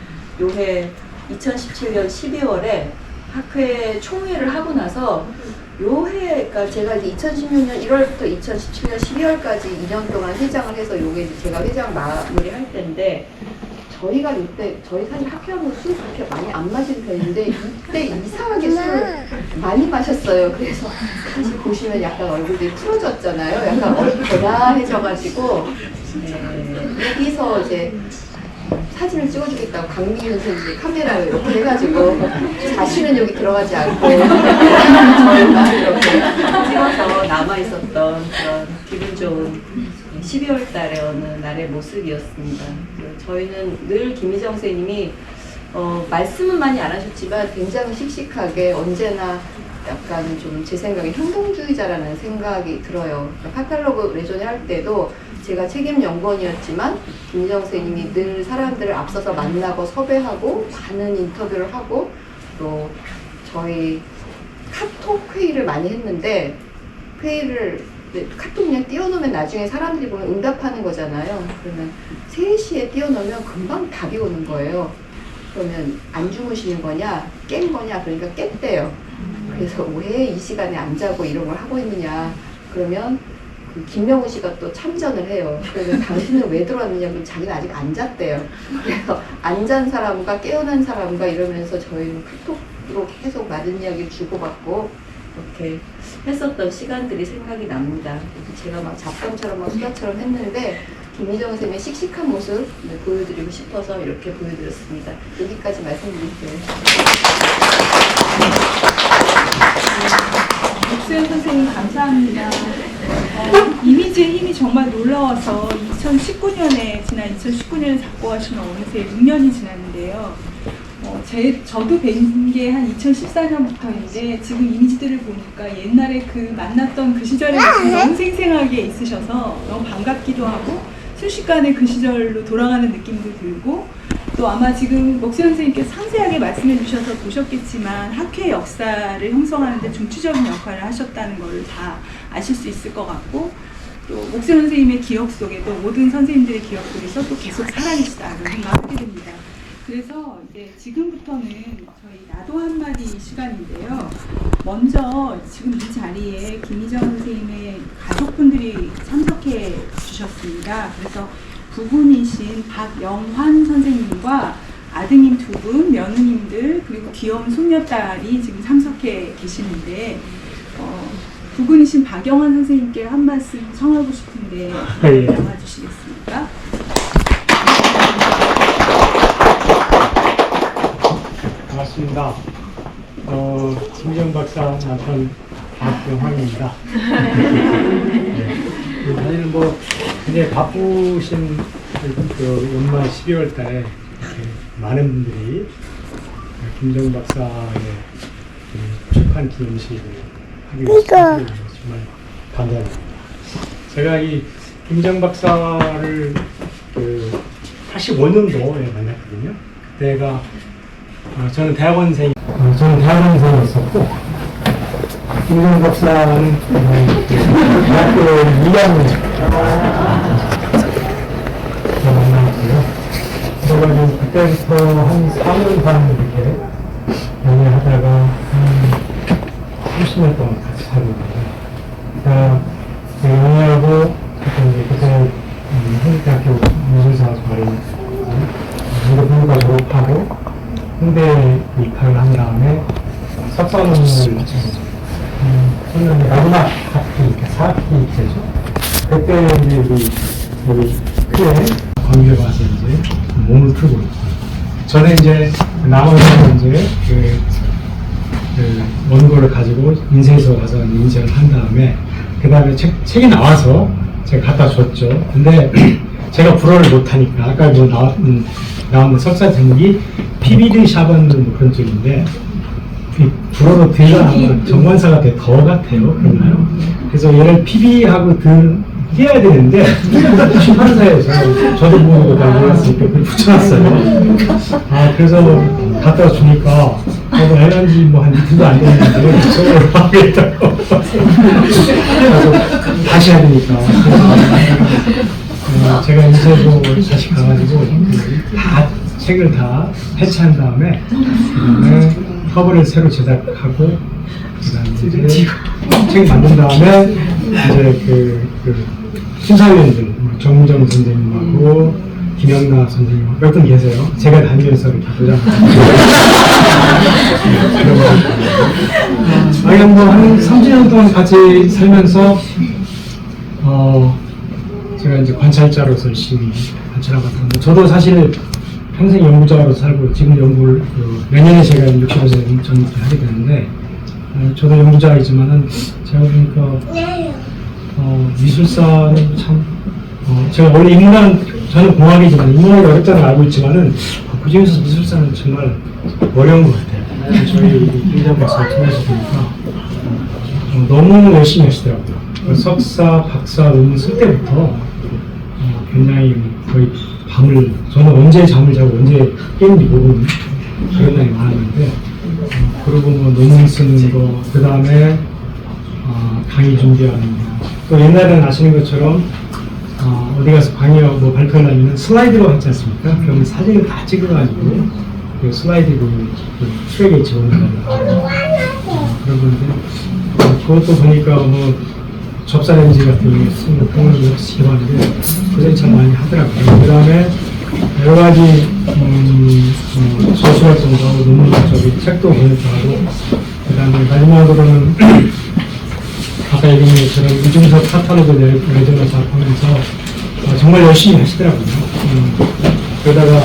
요해 2017년 12월에 학회 총회를 하고 나서 요해, 그러니까 제가 이제 2016년 1월부터 2017년 12월까지 2년 동안 회장을 해서 요게 이제 제가 회장 마무리할 때인데, 저희가 이때 저희 사실 학회하고 술 그렇게 많이 안 마시는 편인데 이때 이상하게 술을 많이 마셨어요. 그래서 사실 보시면 약간 얼굴이 풀어졌잖아요. 약간 고단해져가지고 여기서 이제 사진을 찍어주겠다고 강민윤 선생님이 카메라를 이렇게 해가지고 자신은 여기 들어가지 않고 저희만 이렇게 찍어서 남아있었던 그런 기분 좋은 12월 달에 어느 날의 모습이었습니다. 저희는 늘 김희정 선생님이 말씀은 많이 안 하셨지만 굉장히 씩씩하게 언제나 약간 좀 제 생각에 행동주의자라는 생각이 들어요. 그러니까 카탈로그 레전에 할 때도 제가 책임 연구원이었지만 김희정 선생님이 늘 사람들을 앞서서 만나고 섭외하고 많은 인터뷰를 하고, 또 저희 카톡 회의를 많이 했는데 회의를 카톡 그냥 띄워놓으면 나중에 사람들이 보면 응답하는 거잖아요. 그러면 3시에 띄워놓으면 금방 답이 오는 거예요. 그러면 안 주무시는 거냐 깬 거냐 그러니까 깼대요. 그래서 왜 이 시간에 안 자고 이런 걸 하고 있느냐 그러면 그 김명우 씨가 또 참전을 해요. 그래서 당신은 왜 들어왔느냐 그러면 자기는 아직 안 잤대요. 그래서 안 잔 사람과 깨어난 사람과 이러면서 저희는 카톡으로 계속 많은 이야기를 주고받고 이렇게 했었던 시간들이 생각이 납니다. 그래서 제가 막 잡담처럼 막 수다처럼 했는데 김희정 선생님의 씩씩한 모습 보여드리고 싶어서 이렇게 보여드렸습니다. 여기까지 말씀드릴게요. 박수현 선생님 감사합니다. 이미지의 힘이 정말 놀라워서 2019년에 지난 2019년에 작고하시면 어느새 6년이 지났는데요. 저도 뵌 게 한 2014년부터인데 지금 이미지들을 보니까 옛날에 그 만났던 그 시절의 모습이 너무 생생하게 있으셔서 너무 반갑기도 하고 순식간에 그 시절로 돌아가는 느낌도 들고 또 아마 지금 목수현 선생님께서 상세하게 말씀해 주셔서 보셨겠지만 학회 역사를 형성하는 데 중추적인 역할을 하셨다는 걸 다 아실 수 있을 것 같고 또 목수현 선생님의 기억 속에도 모든 선생님들의 기억 속에서 또 계속 살아계시다는 생각하게 됩니다. 그래서 이제 지금부터는 저희 나도 한마디 시간인데요. 먼저 지금 이 자리에 김희정 선생님의 가족분들이 참석해 주셨습니다. 그래서 부부이신 박영환 선생님과 아드님 2분, 며느님들 그리고 귀여운 손녀딸이 지금 참석해 계시는데 부부이신 박영환 선생님께 한 말씀 청하고 싶은데 예. 나와주시겠습니까? 반갑습니다. 김정 박사 남편 박영환입니다. 네. 사실은 뭐 굉장히 바쁘신 그 연말 12월 달에 이렇게 많은 분들이 김정 박사의 출판 기념식을 하기 위해서 정말 감사합니다. 제가 이 김정 박사를 그 85년도에 만났거든요. 그때가 저는 대학원생이었었고 김정 박사는 대학교 2학년 만났고요. 그래가지고 그때부터 한 4년 반 이렇게 연애하다가 한 30년 동안 같이 살고 있는데 연애하고 그때 한국대학교 미술사 과를 문과 졸업하고 홍대 입학을 한 다음에 석사 논문을 썼는데 마지막 학기, 4학기 때죠. 그때 이제 우리 크게 광주에 가서 이제 몸을 풀고 저는 이제 남아서 이제 그 원고를 가지고 인쇄소 가서 인쇄를 한 다음에 그 다음에 책이 나와서 제가 갖다 줬죠. 근데 제가 불어를 못하니까 아까 뭐 나온 석사 제목이 PBD 샤번 뭐 그런 쪽인데 불어로 들어가면 정관사가 더 같아요. 그런가요? 그래서 얘를 PB하고 띄어야 되는데 출판사에서 저도 모르고 다 몰랐으니까 그걸 붙여놨어요. 그래서 갖다 주니까 애난지 뭐 한 이틀도 안 됐는데 저걸 하겠다고 그래서 다시 해야 되니까 제가 인쇄소 다시 가가지고 다 책을 다 해체한 다음에 그다음에 커버를 새로 제작하고 그다음에 이제 책 만든 다음에 이제 그 심사위원들 정문정 선생님하고 김영나 선생님 몇 분 계세요. 제가 다니면서 이렇게 보장하고 뭐한 30년 동안 같이 살면서 제가 이제 관찰자로서 열심히 관찰하고 있는데 저도 사실 평생 연구자로 살고 지금 연구를 내년에 제가 65세 전입을 하게 되는데 저도 연구자이지만은 제가 보니까 미술사는 참 제가 원래 저는 공학이지만 인문학이 어렵다는 걸 알고 있지만은 그 중에서 미술사는 정말 어려운 것 같아요. 저희 김장 박사 통해서 보니까 너무 열심히 하시더라고요. 석사, 박사 논문 쓸 때부터 굉장히 거의 밤을 저는 언제 잠을 자고 언제 깨는지 모르는 그런 날이 많았는데 그러고 뭐 논문 쓰는 거, 그 다음에 강의 준비하는 거, 또 옛날에는 아시는 것처럼 어디 가서 강의 뭐 발표를 하면 슬라이드로 하지 않습니까? 그러면 사진을 다 찍어가지고 그 슬라이드로 트랙에 집어넣는 거 그런 건데 그것도 보니까 뭐 접사렌지 같은 거 쓰는 병원을 지원하는데 고생 참 많이 하더라고요. 그 다음에 여러 가지 저술활동도 하고 논문 저기 책도 번역하고 그 다음에 마지막으로는 아까 얘기한 것처럼 이중섭 카탈로그 내정을 작업하면서 정말 열심히 하시더라고요. 그러다가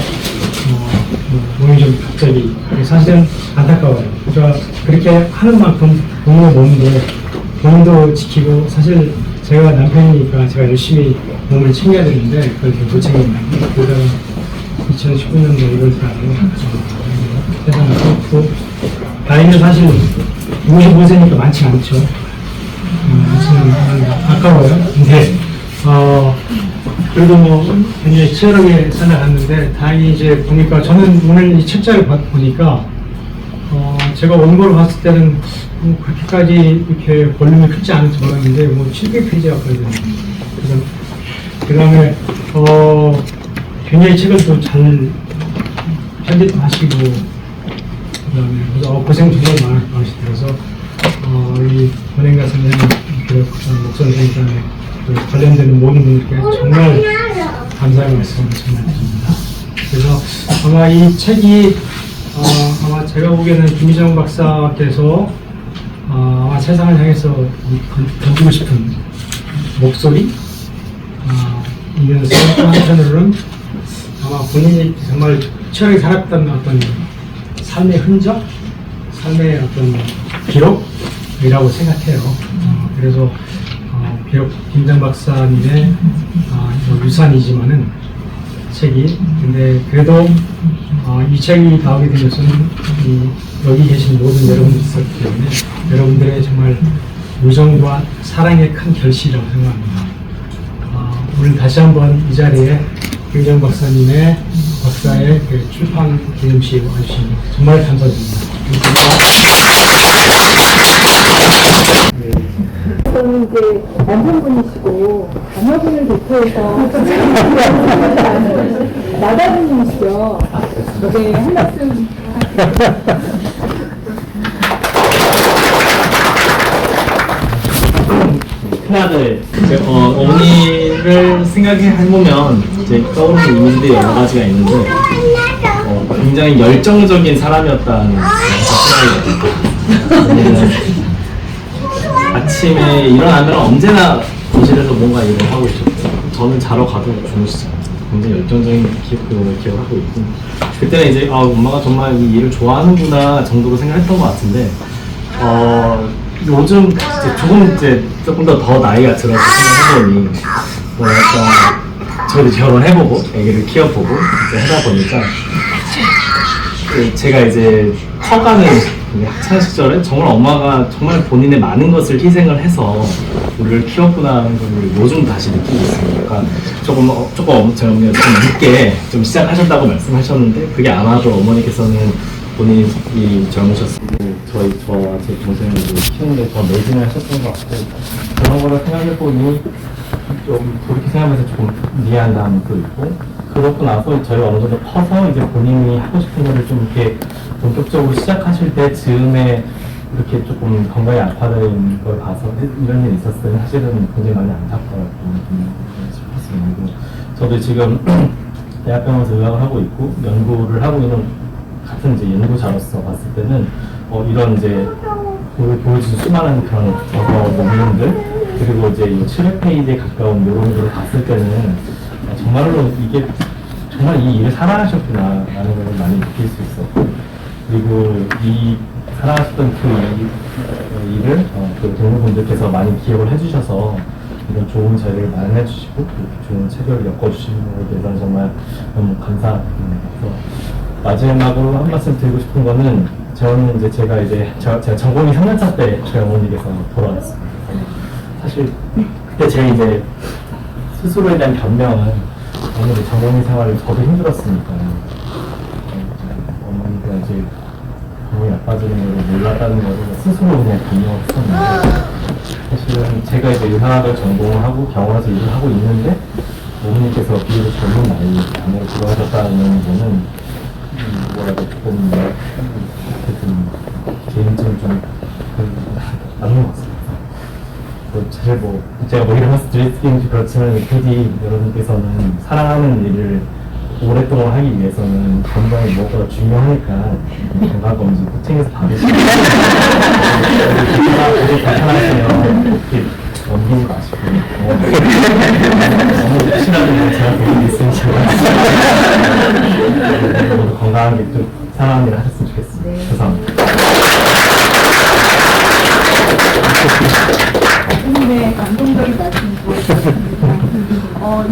몸이 좀 갑자기 사실은 안타까워요. 그러니까 그렇게 하는 만큼 몸도 지키고 사실 제가 남편이니까 제가 열심히 몸을 챙겨야 되는데 그걸 못 챙겼나요. 그러다가 2019년도 1월달에 세상을 끊고 나이는 사실 55세니까 많지 않죠. 아까워요. 근데 그래도 굉장히 치열하게 살아갔는데 다행히 이제 보니까 저는 오늘 이 책자를 보니까 제가 원고를 봤을 때는 그렇게까지 이렇게 볼륨이 크지 않은 줄 알았는데 700페이지였거든요. 그 다음에 굉장히 책을 또 잘 편집하시고 그 다음에 고생 정말 많으시더라서 이 권행가 선생님 목사 선생님에 관련되는 모든 분들께 정말 감사의 말씀을 정말 드립니다. 그래서 아마 이 책이 아마 제가 보기에는 김희정 박사께서 아마 세상을 향해서 던지고 싶은 목소리 이면서 또 한편으로는 아마 본인이 정말 치열하게 살았던 어떤 삶의 흔적, 삶의 어떤 기록이라고 생각해요. 그래서 비록 김장 박사님의 유산이지만은 책이 근데 그래도 이 책이 나오게 된 것은 여기 계신 모든 여러분들이 있었기 때문에 여러분들의 정말 우정과 사랑의 큰 결실이라고 생각합니다. 오늘 다시 한번 이 자리에 김장 박사의 그 출판 기념식에 와주신 정말 감사드립니다. 저는 이제 남편분이시고 자녀분을 대표해서 나다분이시죠. 네, 한 말씀. 큰아들 어머니를 생각해보면 이제 떠오르는 이미지들이 여러 가지가 있는데 굉장히 열정적인 사람이었다는 생각이 듭니다. 아침에 일어나면 언제나 거실에서 뭔가 일을 하고 있었고 저는 자러 가도 주무시잖아요. 굉장히 열정적인 기억을 하고 있고 그때는 이제 엄마가 정말 이 일을 좋아하는구나 정도로 생각했던 것 같은데 요즘 이제 조금 더 나이가 들어서 생각해보니 저도 결혼해보고 애기를 키워보고 이제 하다 보니까 제가 이제 커가는 학창 시절에 정말 엄마가 정말 본인의 많은 것을 희생을 해서 우리를 키웠구나 하는 걸 요즘 다시 느끼고 있습니다. 그러니까 조금 제가 좀 늦게 좀 시작하셨다고 말씀하셨는데 그게 아마도 어머니께서는 본인이 젊으셨을 때 저와 제 동생을 키우는데 더 매진을 하셨던 것 같고 그런 거를 생각해보니 좀 그렇게 생각하면서 조금 미안함도 있고 그렇고 나서 저희가 어느 정도 커서 이제 본인이 하고 싶은 거를 좀 이렇게 본격적으로 시작하실 때 즈음에 이렇게 조금 건강이 악화된 걸 봐서 이런 일이 있었을 때는 사실은 굉장히 많이 안타까웠던 싶었습니다. 그리고 저도 지금 대학병원에서 의학을 하고 있고 연구를 하고 있는 같은 이제 연구자로서 봤을 때는 이런 이제 보여준 수많은 그런 논문들 그리고 이제 700페이지에 가까운 요런들을 봤을 때는 정말로 이게 정말 이 일을 사랑하셨구나 라는 걸 많이 느낄 수 있었고 그리고 이 사랑하셨던 그 일을 그 동료분들께서 많이 기억을 해주셔서 이런 좋은 자리를 마련해 주시고 좋은 체결을 엮어주시는 것에 대해서는 정말 너무 감사합니다. 그래서 마지막으로 한 말씀 드리고 싶은 거는 저는 이제 제가 전공이 3년차 때 저희 어머니께서 돌아왔습니다. 사실 그때 제 이제 스스로에 대한 변명은 어머니 전공의 생활을 저도 힘들었으니까 어머니가 이제 병이 나빠지는 걸 몰랐다는 거를 스스로 그냥 변명을 했었는데 사실은 제가 이제 의사학을 전공을 하고 병원에서 일을 하고 있는데 어머니께서 비교적 젊은 나이에 암으로 돌아가셨다는 거는 뭐라도 조금 개인적으로 좀 남는 것 같습니다. 사실 뭐 제가 뭐 이런 말씀드리긴 그렇지만 굳이 여러분께서는 사랑하는 일을 오랫동안 하기 위해서는 건강이 무엇보다 중요하니까 건강검진 꼭 챙겨서 받으시고 괜찮으시면 이렇게 넘기지 마시고 너무 혹시라도 제가 되게 있으시면 모두 건강하게 좀 사랑하는 일을 하셨으면 좋겠습니다. 감사합니다. 네, 감동적인 말씀 보여주셨습니다.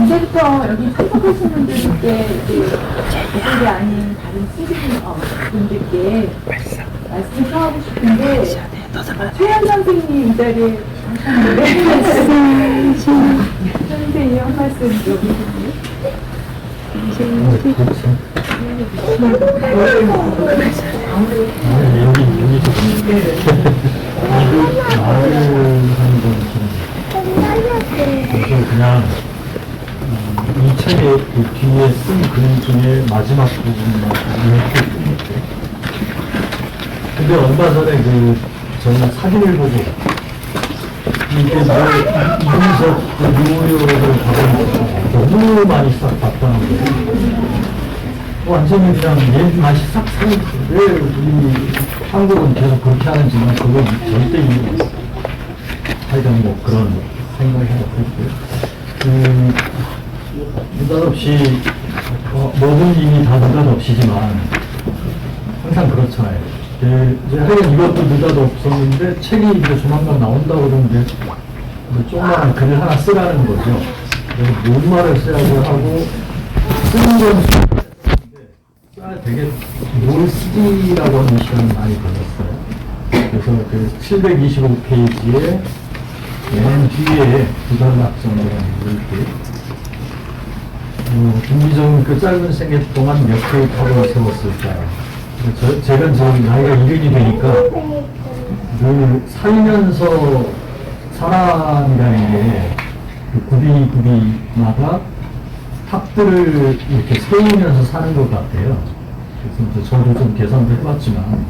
이제부터 여기 참석하신 분들께 이쪽이 아닌 다른 분들께 말씀을 하고 싶은데 최현 선생님 이 자리에 하셨는데 선생님 한 말씀 여기거든요. 여기 말을 하는 건 그래서 그냥 이 책의 그 뒤에 쓴 그림 중에 마지막 부분만 읽고 근데 얼마 전에 저는 사진을 보고 이게 이준석 묘요를 너무 많이 싹 봤다는 거예요. 완전히 그냥 얘 맛이 싹 사는 왜 우리 한국은 계속 그렇게 하는지는 그건 절대 이유가 없어요. 하여간 뭐 그런 생각이 했고요. 느닷없이 모든 일이 다 느닷없이지만 항상 그렇잖아요. 이제 하여간 이것도 느닷없었는데 책이 이제 조만간 나온다고 그러는데 조그마한 글을 하나 쓰라는 거죠. 그래서 뭔 말을 써야지 하고 쓰는 건 되게 뭘 쓰기라고 하는 시간이 많이 걸렸어요. 그래서 그 725페이지에 맨 뒤에 부산락정이라는 이렇게 김기정 그 짧은 생애 동안 몇 개의 탑을 세웠을까요? 제가 지금 나이가 1년이 되니까 살면서 사람이라는 게 그 구비마다 탑들을 이렇게 세우면서 사는 것 같아요. 그래서 저도 좀 계산도 해봤지만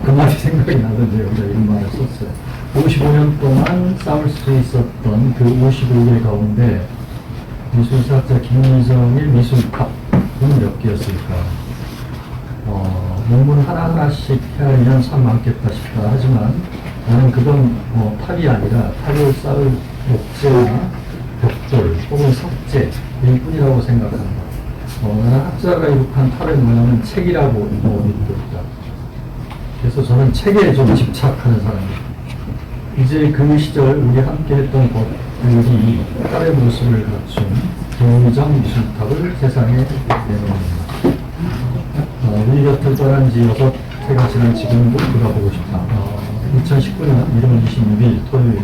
그 말이 생각이 나던데 여기다 이런 말을 썼어요. 55년 동안 쌓을 수 있었던 그 55개 가운데 미술사학자 김미정의 미술탑은 몇 개였을까? 논문 하나하나씩 헤아리면 참 많겠다 싶다 하지만 나는 그건 탑이 아니라 탑을 쌓을 목재나 벽돌 혹은 석재일 뿐이라고 생각합니다. 나는 학자가 이룩한 탑의 모양은 책이라고 믿고 있다. 그래서 저는 책에 좀 집착하는 사람입니다. 이제 그 시절 우리 함께 했던 것들이 탑의 모습을 갖춘 김미정 미술탑을 세상에 내놓습니다. 우리 곁을 떠난 지 6해가 지난 지금도 돌아보고 싶다. 2019년 1월 26일 토요일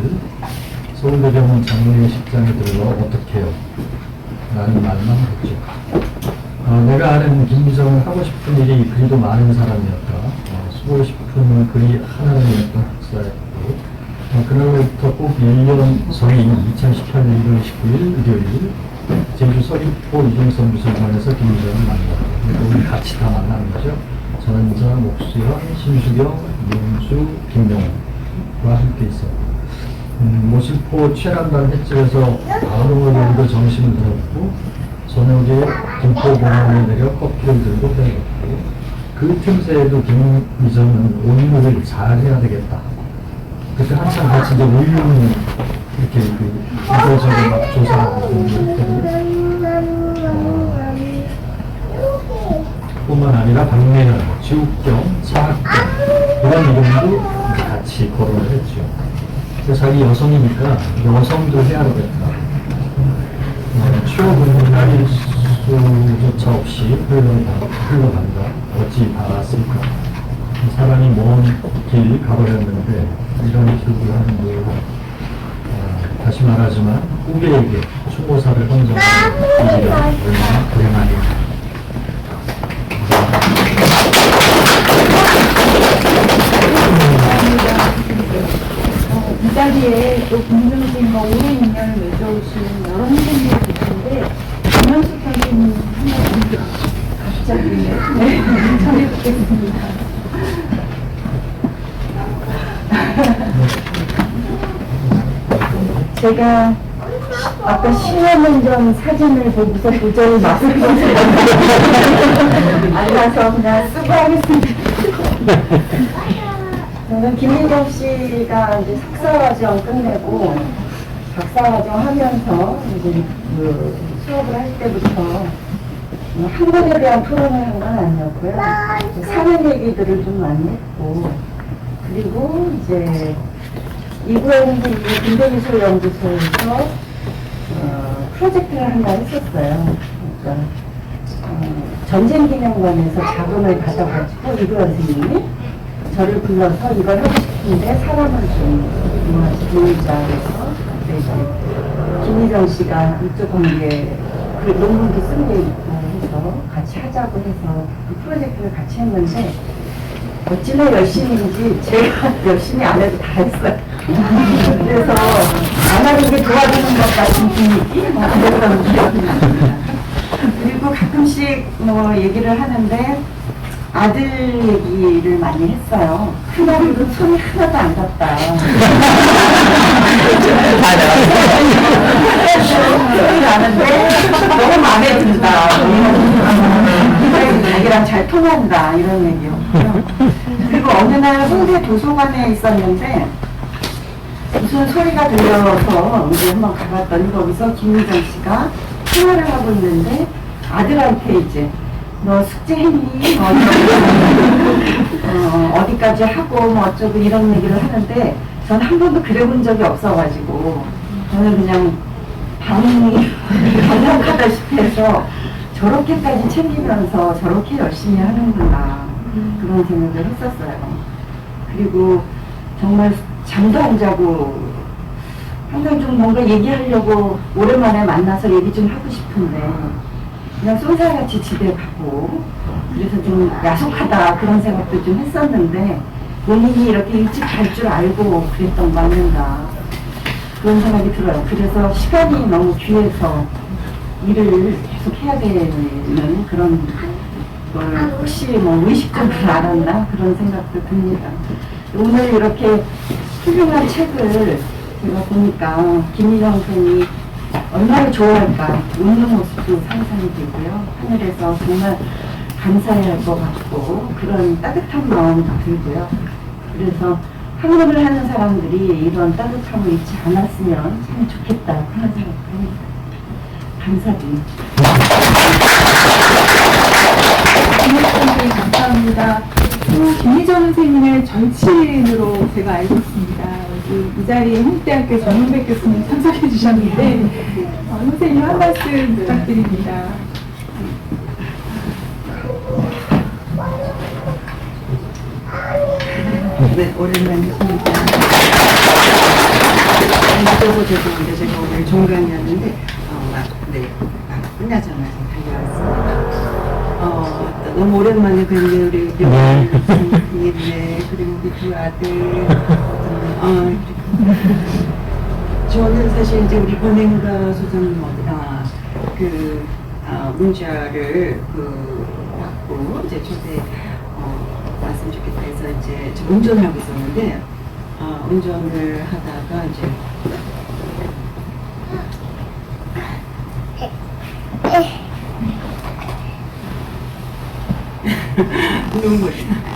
서울대병원 장례식장에 들러 어떡해요? 라는 말만 했죠. 내가 아는 김미정은 하고 싶은 일이 그리도 많은 사람이었다. 쓰고 싶은 글이 하나뿐이었던 학사였고 그날부터 꼭 1년 전인 2018년 1월 19일 일요일 제주 서귀포 이종선 미술관에서 김미정을 만났고 우리 같이 다 만나는 거죠. 전자, 목수현, 심수경, 윤주, 김명호와 함께 있었고 모실포 최남단 횟집에서 바로 여기도 점심을 들었고 저녁에 김포공항에 내려 커피를 들고 배웠고 그 틈새에도 김미정은 오일을 잘 해야 되겠다. 그때 한참 같이 이제 오일 이렇게 이거저거 막 조사하고 했거든요. 뿐만 아니라 박내현, 지욱경, 차학경 이런 이름도 같이 거론을 했죠. 그래서 자기 여성이니까 여성도 해야 되겠다. 취업은 할 수조차 없이 흘러간다. 어찌 알았을까? 사람이 먼 길 가버렸는데 이런 기록을 하는 거예요. 다시 말하지만 후배에게 추모사를 헌정하는 일이라 얼마나 불행하냐. 이 자리에 또 김미정 선생님과 오랜 인연을 맺어오신 여러 선생님이 계신데 김현숙 선생님 한번 갑자기 청해 듣겠습니다. 제가 아까 10여 년 전 사진을 보고서 도저히 마스크를 안 나서 그냥 쓰고 하겠습니다. 저는 김민정 씨가 이제 석사과정 끝내고 박사과정 하면서 이제 그 수업을 할 때부터 한국에 대한 토론을 한 건 아니었고요. 사는 얘기들을 좀 많이 했고, 그리고 이제 이구현 근대미술연구소에서 프로젝트를 한다 했었어요. 그러니까 전쟁기념관에서 자금을 받아가지고 이구현 선생님이 저를 불러서 이걸 하고 싶은데 사람을 좀 도우자 해서 김희정 씨가 이쪽 관계에 그 논문도 쓴 게 있고 해서 같이 하자고 해서 그 프로젝트를 같이 했는데 어찌나 열심히인지 제가 열심히 안 해도 다 했어요. 그래서 안 하는 게 도와주는 것 같은 분위기? 그랬던 기억이 납니다. 그리고 가끔씩 뭐 얘기를 하는데 아들 얘기를 많이 했어요. 큰아들도 손이 하나도 안 갔다. 소리 나는데 너무 마음에 든다. 자기랑 잘 통한다. 이런 얘기였고요. 그리고 어느 날 홍대 도서관에 있었는데 무슨 소리가 들려서 이제 한번 가봤더니 거기서 김미정 씨가 통화를 하고 있는데 아들한테 이제 너 숙제했니? 어디까지 하고 뭐 어쩌고 이런 얘기를 하는데 전 한 번도 그래본 적이 없어가지고 저는 그냥 반응이 강력하다시피 해서 저렇게까지 챙기면서 저렇게 열심히 하는구나 그런 생각을 했었어요. 그리고 정말 잠도 안 자고 항상 좀 뭔가 얘기하려고 오랜만에 만나서 얘기 좀 하고 싶은데 그냥 쏜살같이 집에 가고 그래서 좀 야속하다 그런 생각도 좀 했었는데 본인이 이렇게 일찍 갈 줄 알고 그랬던 거 아닌가 그런 생각이 들어요. 그래서 시간이 너무 귀해서 일을 계속 해야 되는 그런 걸 혹시 뭐 의식적으로 알았나 그런 생각도 듭니다. 오늘 이렇게 훌륭한 책을 제가 보니까 김민정 선생님이 얼마나 좋아할까 웃는 모습도 상상이 되고요. 하늘에서 정말 감사해야 할 것 같고 그런 따뜻한 마음도 들고요. 그래서 학문을 하는 사람들이 이런 따뜻함을 잊지 않았으면 참 좋겠다 그런 생각합니다. 감사드립니다. 선생님 감사합니다. 김희정 선생님의 절친으로 제가 알고 있습니다. 이 자리에 홍대학교 전문백 교수님 참석해 주셨는데 선생님 한 말씀 부탁드립니다. 네, 오랜만이십니다. 저도 죄송한데 제가 오늘 종강이었는데 끝나자마자 달려왔습니다. 너무 오랜만에 뵙는 우리 선생님, 그리고 우리 두 아들. 저는 사실 이제 우리 권행가 소장님 문자를 받고 이제 초대 왔으면 좋겠다 해서 이제 운전을 하고 있었는데 운전을 하다가 이제 눈물이 나죠.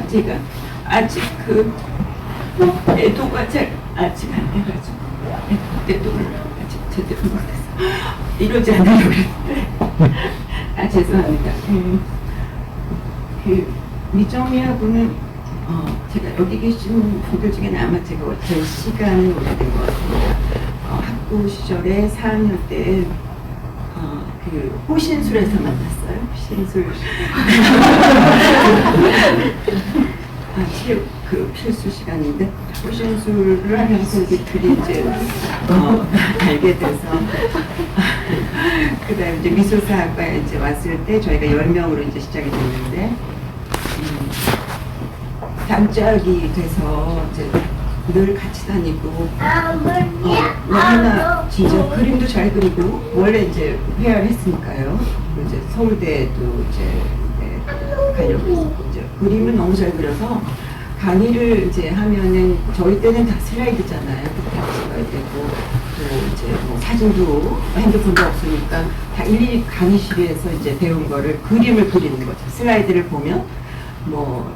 제가 아직 애도가 잘 아직 안 돼가지고 애도를 아직 제대로 못해서 이러지 않으려고 그랬는데 죄송합니다. 미정이하고는 제가 여기 계신 분들 중에는 아마 제가 제일 시간이 오래된 것 같습니다. 학부 시절에 4학년 때 호신술에서 만났어요. 호신술. 체육 필수 시간인데 호신술을 하면서 이제 둘이 이제 알게 돼서 그다음에 이제 미술사학과에 이제 왔을 때 저희가 10명으로 이제 시작이 됐는데 단짝이 돼서 이제 늘 같이 다니고 너무나 진짜 그림도 잘 그리고 원래 이제 회화를 했으니까요. 이제 서울대도 이제 가려고 했었고 이제 그림을 너무 잘 그려서 강의를 이제 하면은 저희 때는 다 슬라이드잖아요. 다 찍어야 되고 또 이제 뭐 사진도 핸드폰도 없으니까 다 일일이 강의실에서 이제 배운 거를 그림을 그리는 거죠. 슬라이드를 보면 뭐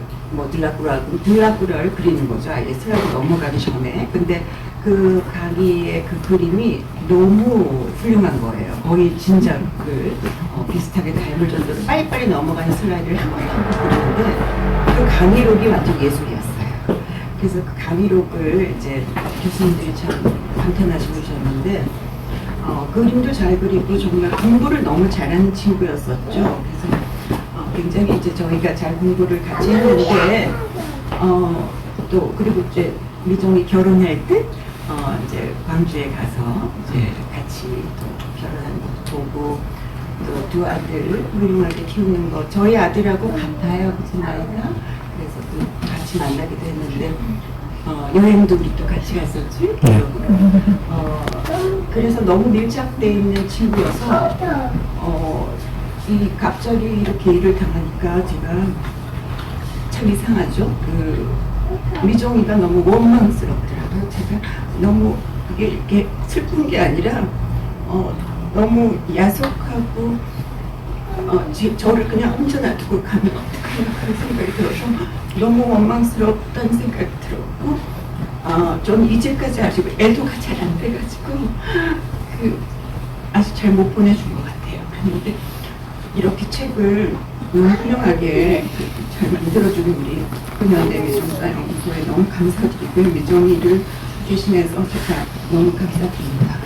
들라꾸라를 그리는 거죠. 아예 슬라이드 넘어가기 전에. 근데 그 강의의 그 그림이 너무 훌륭한 거예요. 거의 진작을 비슷하게 닮을 정도로 빨리빨리 넘어가는 슬라이드를 한 번에 그리는데 그 강의록이 완전 예술이었어요. 그래서 그 강의록을 이제 교수님들이 참 간편하시셨는데 그림도 잘 그리고 정말 공부를 너무 잘하는 친구였었죠. 그래서 굉장히 이제 저희가 잘 공부를 같이 했는데 또 그리고 이제 미정이 결혼할 때 이제 광주에 가서 이제 같이 또 결혼하는 것도 보고 또 두 아들 훌륭하게 키우는 거 저희 아들하고 같아요. 그치 나이가. 그래서 또 같이 만나기도 했는데 여행도 우리 또 같이 갔었지. 그래서 너무 밀착돼 있는 친구여서 이 갑자기 이렇게 일을 당하니까 제가 참 이상하죠. 미정이가 너무 원망스럽더라고요. 제가 너무 이게 이렇게 슬픈 게 아니라 너무 야속하고 저를 그냥 혼자 놔두고 가면 어떡하나 그런 생각이 들어서 너무 원망스럽다는 생각이 들었고 저는 이제까지 아직 애도가 잘 안 돼가지고 아직 잘 못 보내준 것 같아요. 그런데 이렇게 책을 훌륭하게 잘 만들어준 우리 근현대 미술사 연구소에 너무 감사드리고요. 미정이를 대신해서 제가 너무 감사드립니다.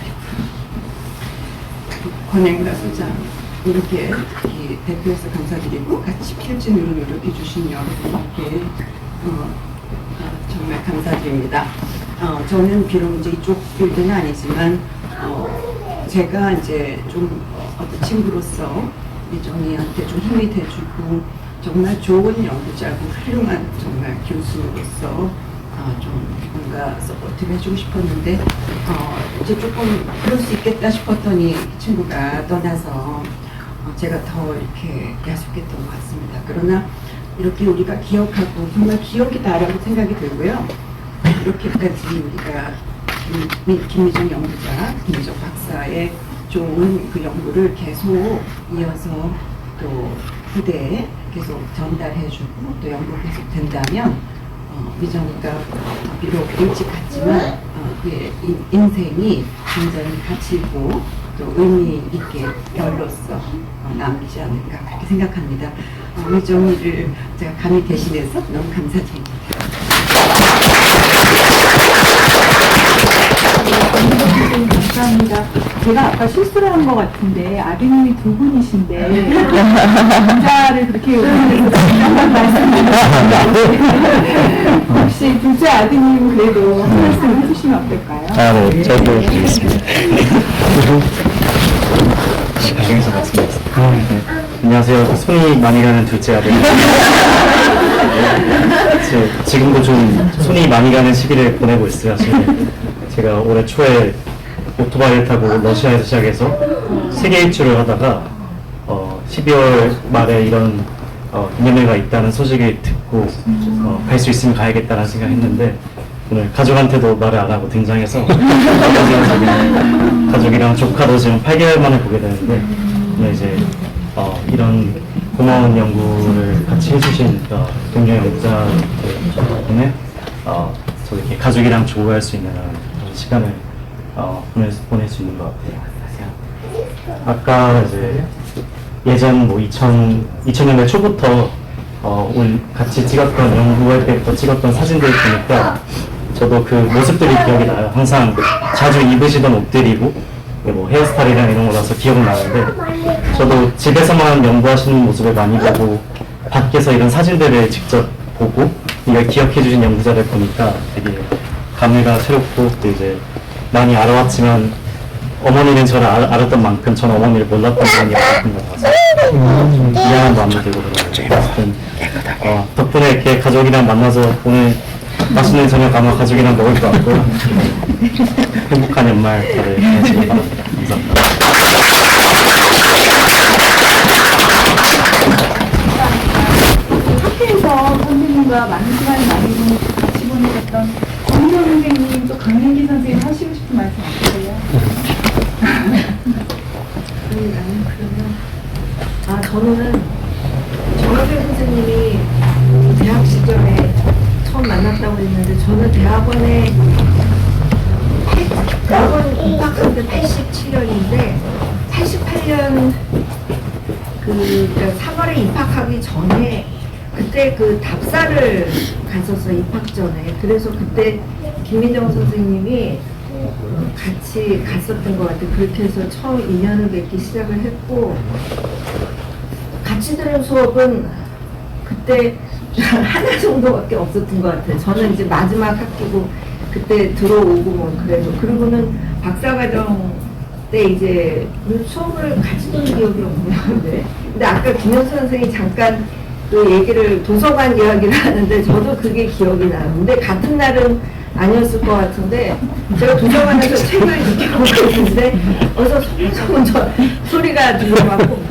그리고 권행가 소장 이렇게 대표해서 감사드리고 같이 필진으로 노력해 주신 여러분께 정말 감사드립니다. 저는 비록 이제 이쪽 필드는 아니지만 제가 이제 좀 어떤 친구로서 미정이한테 좀 힘이 돼주고 정말 좋은 연구자고 훌륭한 정말 교수로서 좀 뭔가 서포트를 해주고 싶었는데 이제 조금 그럴 수 있겠다 싶었더니 이 친구가 떠나서 제가 더 이렇게 야속했던 것 같습니다. 그러나 이렇게 우리가 기억하고 정말 기억이다라고 생각이 들고요. 이렇게까지 우리가 김미정 연구자, 김미정 박사의 좋은 그 연구를 계속 이어서 또 후대에 계속 전달해주고 또 연구가 계속 된다면 미정이가 비록 일찍 갔지만 그의 인생이 굉장히 가치 있고 또 의미 있게 별로서 남기지 않을까 그렇게 생각합니다. 미정이를 제가 감히 대신해서 너무 감사드립니다. 감사합니다. 제가 아까 실수를 한 것 같은데 아드님이 두 분이신데 남자를 그렇게 말씀드렸는데 혹시 둘째 아드님 그래도 한 말씀 해주시면 어떨까요? 네, 저도 드리겠습니다. 가정에서 말씀드렸습니다. 네. 안녕하세요. 손이 많이 가는 둘째 아들. 지금도 좀 손이 많이 가는 시기를 보내고 있어요. 제가 올해 초에 오토바이를 타고 러시아에서 시작해서 세계 일주를 하다가 12월 말에 이런 기념회가 있다는 소식을 듣고 갈 수 있으면 가야겠다는 생각했는데 오늘 가족한테도 말을 안 하고 등장해서 가족이랑 조카도 지금 8개월 만에 보게 되는데 오늘 이제 이런 고마운 연구를 같이 해주신 동료 연구자 덕분에 저 이렇게 가족이랑 조우할 수 있는 시간을 보낼 수 있는 것 같아요. 아까 이제 예전 2000년대 초부터 같이 찍었던 연구할 때부터 찍었던 사진들을 보니까 저도 그 모습들이 기억이 나요. 항상 자주 입으시던 옷들이고 뭐 헤어스타일이랑 이런 거라서 기억나는데 저도 집에서만 연구하시는 모습을 많이 보고 밖에서 이런 사진들을 직접 보고 이걸 기억해 주신 연구자를 보니까 되게 감회가 새롭고 또 이제 많이 알아왔지만 어머니는 저를 알았던 만큼 저는 어머니를 몰랐던 부분이 많았던 것 같아서 미안한 마음도 들고 그러더라고요. 덕분에 이렇게 가족이랑 만나서 오늘 맛있는 저녁 아마 가족이랑 먹을 것 같고요. 행복한 연말 다들 보내시기 바랍니다. 감사합니다. 학교에서 선생님과 많은 시간을 나누는 나는 그러면 저는 정학교 선생님이 대학 시절에 처음 만났다고 했는데 저는 대학원 입학한 게 87년인데 88년 그러니까 3월에 입학하기 전에 그때 그 답사를 갔었어 입학 전에. 그래서 그때 김민정 선생님이 같이 갔었던 것 같아요. 그렇게 해서 처음 인연을 맺기 시작을 했고 같이 들은 수업은 그때 하나 정도밖에 없었던 것 같아요. 저는 이제 마지막 학기고 그때 들어오고 뭐 그래서 그리고는 박사과정 때 이제 수업을 같이 듣는 기억이 없네요. 근데 아까 김현수 선생님이 잠깐 또 얘기를 도서관 이야기를 하는데 저도 그게 기억이 나요. 근데 같은 날은 아니었을 것 같은데 제가 도서관에서 책을 이렇게 보고 있는데 어디서 소문소문 소리가 들려가고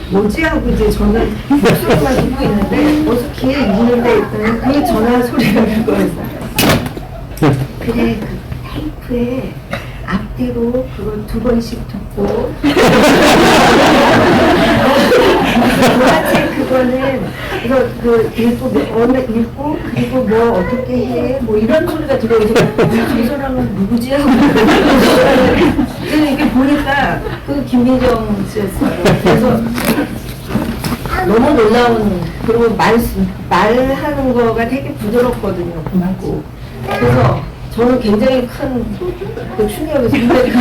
뭐지 하고 이제 저는 목소리만 듣고 있는데 어디서 귀에 있는데 있더니 그 전화 소리가 그거였어요. 그래 그 테이프에 앞뒤로 그걸 2번씩 듣고 도화책 그거는 이거 그 읽고 그리고 뭐 어떻게 해 뭐 이런 소리가 들어오죠. 이 사람은 누구지 하고 그래서 이렇게 보니까 그 김민정 씨였어요. 그래서 너무 놀라운 그리고 말하는 거가 되게 부드럽거든요. 고맙고 그래서 저는 굉장히 큰 그 충격을 생각해요.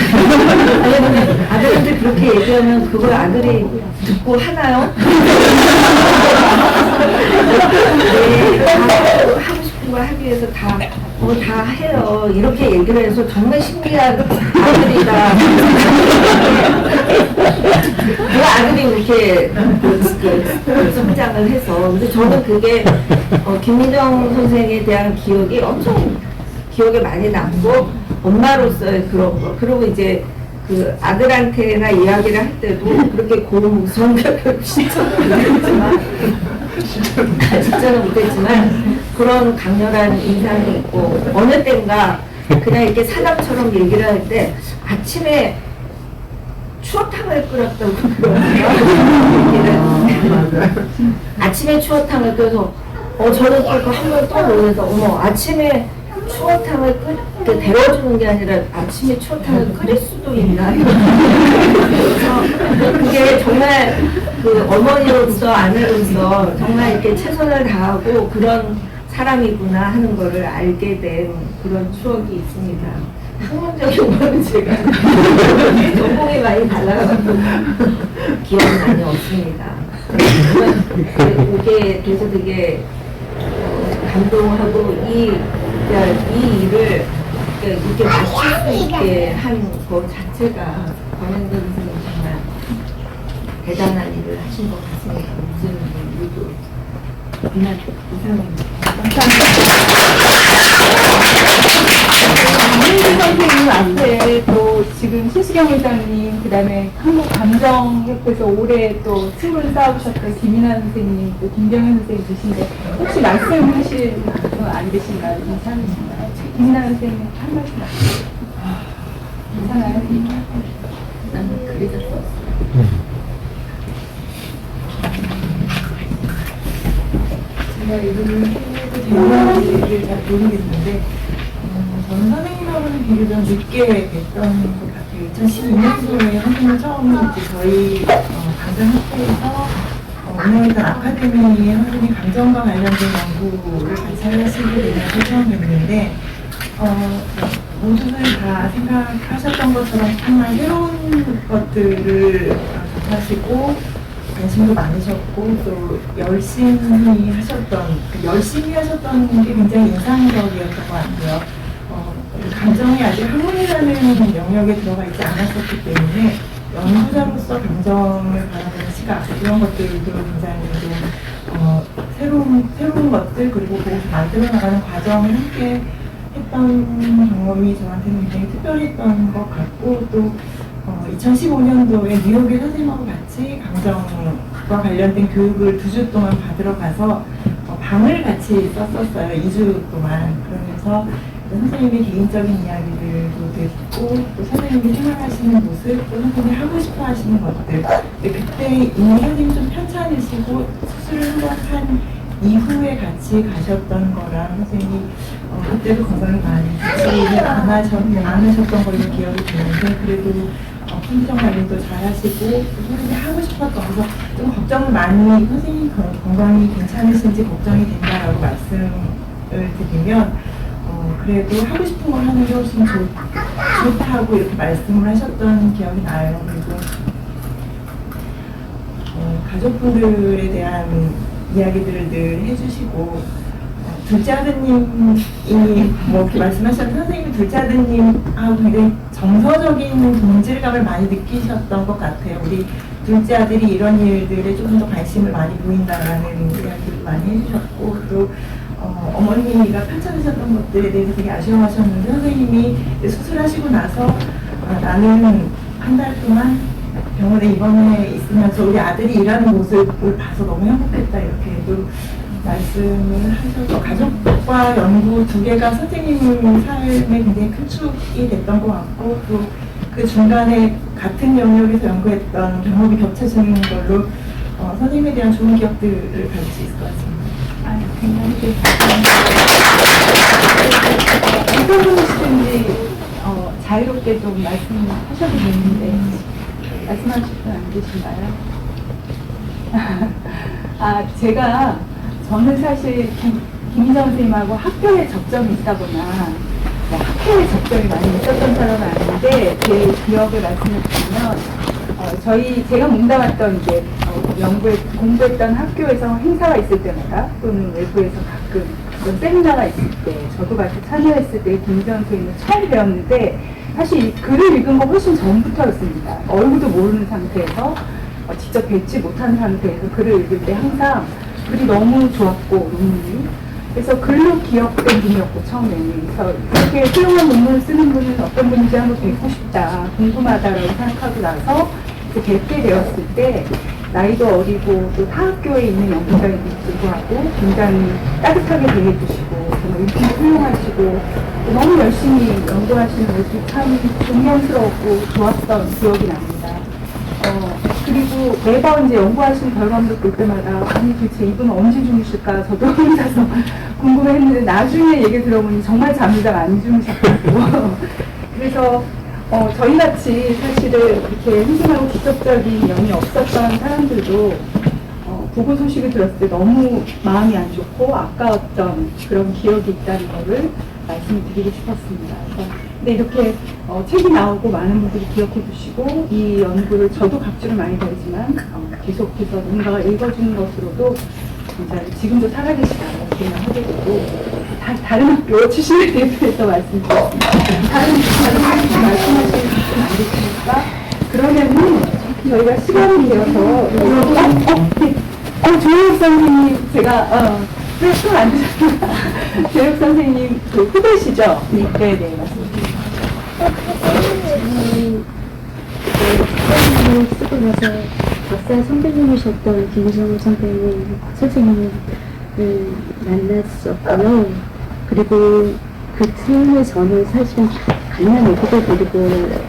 아들한테 그렇게 얘기하면 그걸 아들이 듣고 하나요? 네, 다 하고 싶은 거 하기 위해서 다 해요. 이렇게 얘기를 해서 정말 신기한 아들이다. 그 아들이 이렇게 성장을 해서. 근데 저는 그게 김민정 선생에 대한 기억이 엄청 기억에 많이 남고 엄마로서의 그런 거 그리고 이제 그 아들한테나 이야기를 할 때도 그렇게 고운 성격을 진짜는 못했지만 그런 강렬한 인상이 있고 어느 땐가 그냥 이렇게 사담처럼 얘기를 할 때 아침에 추어탕을 끓였다고 그러더라고요. 아침에 추어탕을 끓여서 저는 또 한번 또 놀라서 어머 아침에 추어탕을 데워주는 게 아니라 아침에 추어탕을 끓일 수도 있나? 그래서 그게 정말 그 어머니로서 아내로서 정말 이렇게 최선을 다하고 그런 사람이구나 하는 거를 알게 된 그런 추억이 있습니다. 학문적인 거는 제가 전공이 많이 달라가지고 기억이 많이 없습니다. 이게 그래서 되게 감동하고 이 일을 이렇게 맞출 수 있게 한 것 자체가 권현근 선생님 정말 대단한 일을 하신 것 같습니다. 무슨 일도 이상입니다. 김민정 선생님 앞에 또 지금 신수경 회장님, 그 다음에 한국감정협회에서 오래 또 친분을 쌓아오셨던 김인하 선생님, 또 김병현 선생님 계신데 혹시 말씀하실 분 안 되신가요? 괜찮으신가요? 김인하 선생님 한 말씀 괜찮아요? 나는 그래서 제가 이름을 제가 얘기를 잘 모르겠는데 저는 선생님하고는 비교적 늦게 뵀던 것 같아요. 2012년도에 선생님 처음 이제 저희 강정학회에서 운영했던 아카데미에 선생님 감정과 관련된 연구를 같이 하시게 되면서 처음 뵀는데 모두들 다 생각하셨던 것처럼 정말 새로운 것들을 접하시고 관심도 많으셨고 또 열심히 하셨던 게 굉장히 인상적이었던 것 같아요. 감정이 아직 학문이라는 영역에 들어가 있지 않았었기 때문에 연구자로서 감정을 바라보는 시각 이런 것들도 굉장히 새로운 것들 그리고 그것을 만들어 나가는 과정을 함께 했던 경험이 저한테는 굉장히 특별했던 것 같고 또 2015년도에 뉴욕에 선생님하고 같이 감정과 관련된 교육을 2주 동안 받으러 가서 방을 같이 썼었어요. 2주 동안. 그러면서 선생님의 개인적인 이야기들도 듣고 또 선생님이 생활하시는 모습 또 선생님이 하고 싶어 하시는 것들 근데 그때 이미 선생님이 좀 편찮으시고 수술을 한번 한 이후에 같이 가셨던 거랑 선생님이 그때도 건강이 많이 좋지 안 하셨던 걸로 기억이 드는데 그래도 컨디션 관리도 잘 하시고 선생님이 하고 싶었던 그래서 좀 걱정을 많이 선생님 건강이 괜찮으신지 걱정이 된다라고 말씀을 드리면 그래도 하고 싶은 걸 하는 게 훨씬 좋다고 이렇게 말씀을 하셨던 기억이 나요. 그리고 가족분들에 대한 이야기들을 늘 해주시고 둘째 아드님이 뭐 이렇게 말씀하셨던 선생님이 둘째 아드님하고 굉장히 정서적인 동질감을 많이 느끼셨던 것 같아요. 우리 둘째 아들이 이런 일들에 조금 더 관심을 많이 보인다라는 이야기를 많이 해주셨고 또 어머니가 편찮으셨던 것들에 대해서 되게 아쉬워하셨는데 선생님이 수술하시고 나서 나는 한 달 동안 병원에 입원해 있으면서 우리 아들이 일하는 모습을 봐서 너무 행복했다 이렇게도 말씀을 하셔서 가족과 연구 두 개가 선생님 삶에 굉장히 큰 축이 됐던 것 같고 또 그 중간에 같은 영역에서 연구했던 경험이 겹쳐지는 걸로 선생님에 대한 좋은 기억들을 가질 수 있을 것 같습니다. 굉장히 어떤 분이시든지 자유롭게 좀 말씀하셔도 되는데 말씀하실 분 안 계신가요? 저는 사실 김희정 선생님하고 학교에 접점이 있다 보나 학교에 접점이 많이 있었던 사람은 아닌데 제 기억을 말씀을 드리면 제가 몸담았던 이제 공부했던 학교에서 행사가 있을 때마다 또는 외부에서 가끔 그런 세미나가 있을 때 저도 같이 참여했을 때 김희정 선생님을 처음 배웠는데 사실 글을 읽은 거 훨씬 전부터였습니다. 얼굴도 모르는 상태에서 직접 뵙지 못한 상태에서 글을 읽을 때 항상 글이 너무 좋았고 논문이 그래서 글로 기억된 분이었고 처음에는 그래서 그렇게 훌륭한 논문을 쓰는 분은 어떤 분인지 한번 뵙고 싶다 궁금하다라고 생각하고 나서 뵙게 되었을 때 나이도 어리고 또 타학교에 있는 연구자인데도 불구하고 굉장히 따뜻하게 대해주시고 정말 일품이 훌륭하시고 너무 열심히 연구하시는 모습이 참 존경스러웠고 좋았던 기억이 납니다. 그리고 매번 이제 연구하시는 결과물을 볼 때마다 아니 도대체 이분은 언제 주무실까 저도 혼자서 궁금했는데 나중에 얘기 들어보니 정말 잠을 잘 안 주무셨고 그래서 저희같이 사실은 이렇게 선생님하고 직접적인 연이 없었던 사람들도 부고 소식을 들었을 때 너무 마음이 안 좋고 아까웠던 그런 기억이 있다는 거를 말씀드리고 싶었습니다. 근데 이렇게 책이 나오고 많은 분들이 기억해 주시고 이 연구를 저도 각주를 많이 달지만 계속해서 누군가가 읽어주는 것으로도 진짜 지금도 살아계시다고 생각하게 되고 다른 학교 출신을 대표해서 말씀드렸습니다. 다른 학교 말씀하시는 분들 안 계시니까 그러면은 저희가 시간이 되어서 조혁 선생님 제가 손 안 드셨구나. 조혁 선생님 그 후배시죠? 네, 맞습니다. 선생님을 쓰고 나서 박사 선배님이셨던 김정우 선생님을 만났었고요. 그리고 그 틈에 저는 사실 강남 외국에 그리고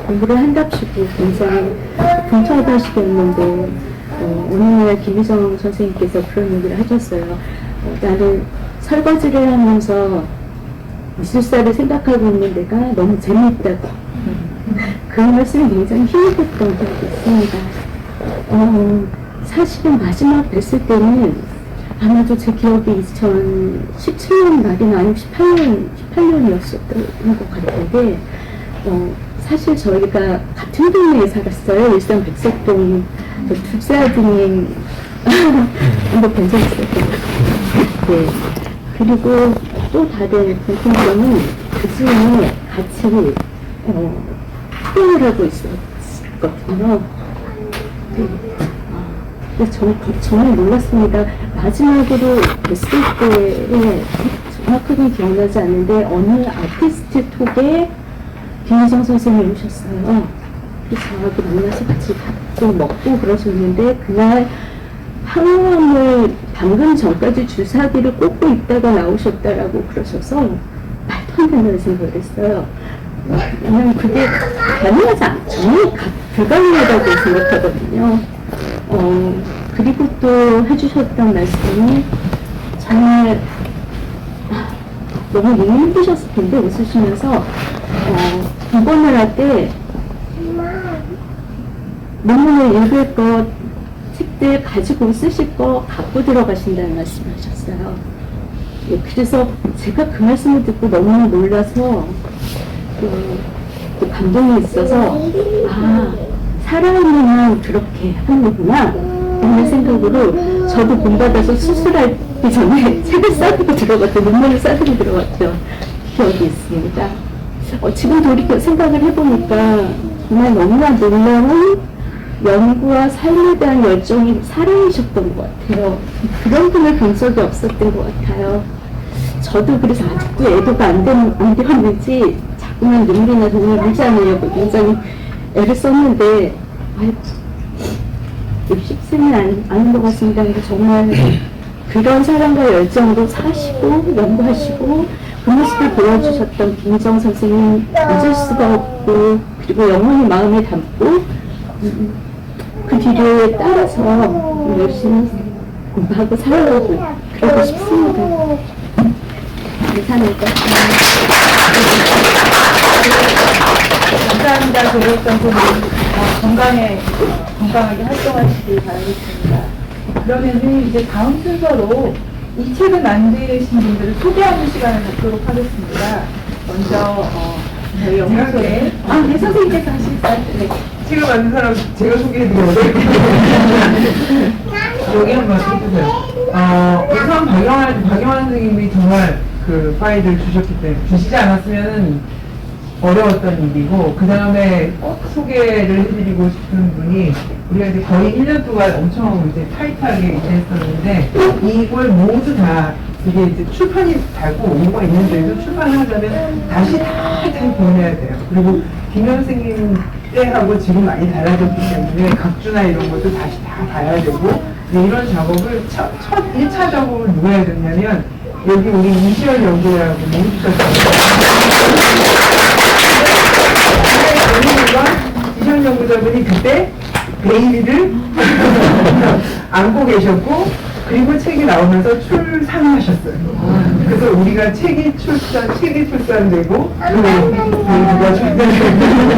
공부를 한답시고 굉장히 분투하다시켰는데 어느 날 김희정 선생님께서 그런 얘기를 하셨어요. 나는 설거지를 하면서 미술사를 생각하고 있는 데가 너무 재미있다고. 그 말씀이 굉장히 힘이 됐던 기억이 있습니다. 사실은 마지막 뵀을 때는 아마도 제 기억이 2017년 말이나 아니면 18년이었었던 것 같은데 사실 저희가 같은 동네에 살았어요. 일산 백석동 둘째 아드님 한번 뵌 적이 있었던 것 같아요. 네. 그리고 또 다른 공통점은 그 즈음에 같이 수행을 하고 있었거든요. 네. 저는 정말 놀랐습니다. 마지막으로 뵀을 때에 정확하게 기억나지 않는데 어느 아티스트 톡에 김희정 선생님이 오셨어요. 그래서 저하고 만나서 같이 밥도 먹고 그러셨는데 그날 항암을 방금 전까지 주사기를 꽂고 있다가 나오셨다라고 그러셔서 말도 안 된다는 생각을 했어요. 왜냐면 그게 가능하지 않, 정말 불가능하다고 생각하거든요. 그리고 또 해주셨던 말씀이 정말 너무 힘드셨을 텐데 웃으시면서 공부를 할 때 논문을 읽을 것, 책들 가지고 쓰실 거 갖고 들어가신다는 말씀을 하셨어요. 예, 그래서 제가 그 말씀을 듣고 너무 놀라서 또 감동이 있어서 사람이면 그렇게 하는구나 라는 생각으로 저도 본받아서 수술하기 전에 책을 싸들고 들어갔던 논문을 싸들고 들어갔던 기억이 있습니다. 지금 돌이켜 생각을 해보니까 정말 너무나 놀라운 연구와 삶에 대한 열정이 사랑이셨던 것 같아요. 그런 분을 본 적이 없었던 것 같아요. 저도 그래서 아직도 애도가 안 되었는지 자꾸만 눈물이 나서 눈을 물지 않으려고 굉장히 애를 썼는데 쉽지는 않은 것 같습니다. 근데 정말 그런 사랑과 열정으로 사시고 연구하시고 그 모습을 보여주셨던 김정 선생님 잊을 수가 없고 그리고 영원히 마음에 담고 그 뒤를 따라서 열심히 공부하고 살아가고 그러고 싶습니다. 감사합니다. 감사합니다. 조력전 건강하게 활동하시길 바라겠습니다. 그러면은 이제 다음 순서로 이 책을 만드신 분들을 소개하는 시간을 갖도록 하겠습니다. 먼저 저희 연구소에 네, 선생님께서 하실까요? 네. 책을 만든 사람 제가 소개해드려야 돼요. 여기 한번 해주세요. 우선 박영환 선생님이 정말 그 파일을 주시지 않았으면 어려웠던 일이고, 그 다음에 꼭 소개를 해드리고 싶은 분이, 우리가 이제 거의 1년 동안 엄청 이제 타이트하게 했었는데, 이걸 모두 다, 이게 이제 출판이 되고 오가 있는데도 출판을 하자면 다시 다 보내야 돼요. 그리고 김현 선생님 때하고 지금 많이 달라졌기 때문에 각주나 이런 것도 다시 다 봐야 되고, 이런 작업을 첫 1차 작업을 누가 해야 됐냐면, 여기 우리 이시연 연구라고 이시연 연구자분이 그때 베이비를 안고 계셨고, 그리고 책이 나오면서 출산하셨어요. 그래서 우리가 책이 출산되고, 베이비가 출산되고,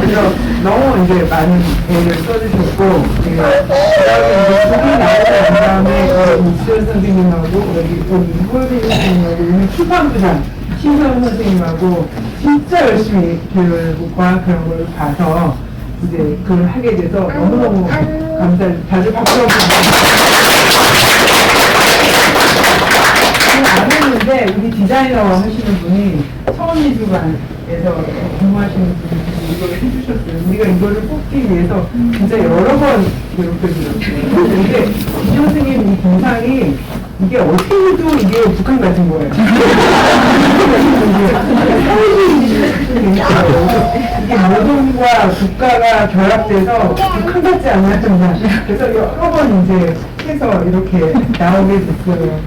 그래서 너무 이제 많은 애를 써주셨고, 그 다음에 이제 책이 나오고, 그 다음에 이시연 선생님하고, 여기 이골빈 선생님하고, 오늘 출판부장 신성 선생님하고 진짜 열심히 교육과 그런 걸 봐서 이제 그걸 하게 돼서 너무너무 감사해요. 다들 박수 한번 안 했는데 우리 디자이너 하시는 분이 서울미술관에서 근무하시는 분이 이걸 해주셨어요. 우리가 이거를 뽑기 위해서 진짜 여러 번 이렇게 들었어요. 근데 이 선생님 이 동상이 이게 어떻게 해도 이게 북한 같은 거예요. 이게 모동과 국가가 결합돼서 북한 같지 않았나. 그래서 여러 번 이제 해서 이렇게 나오게 됐어요.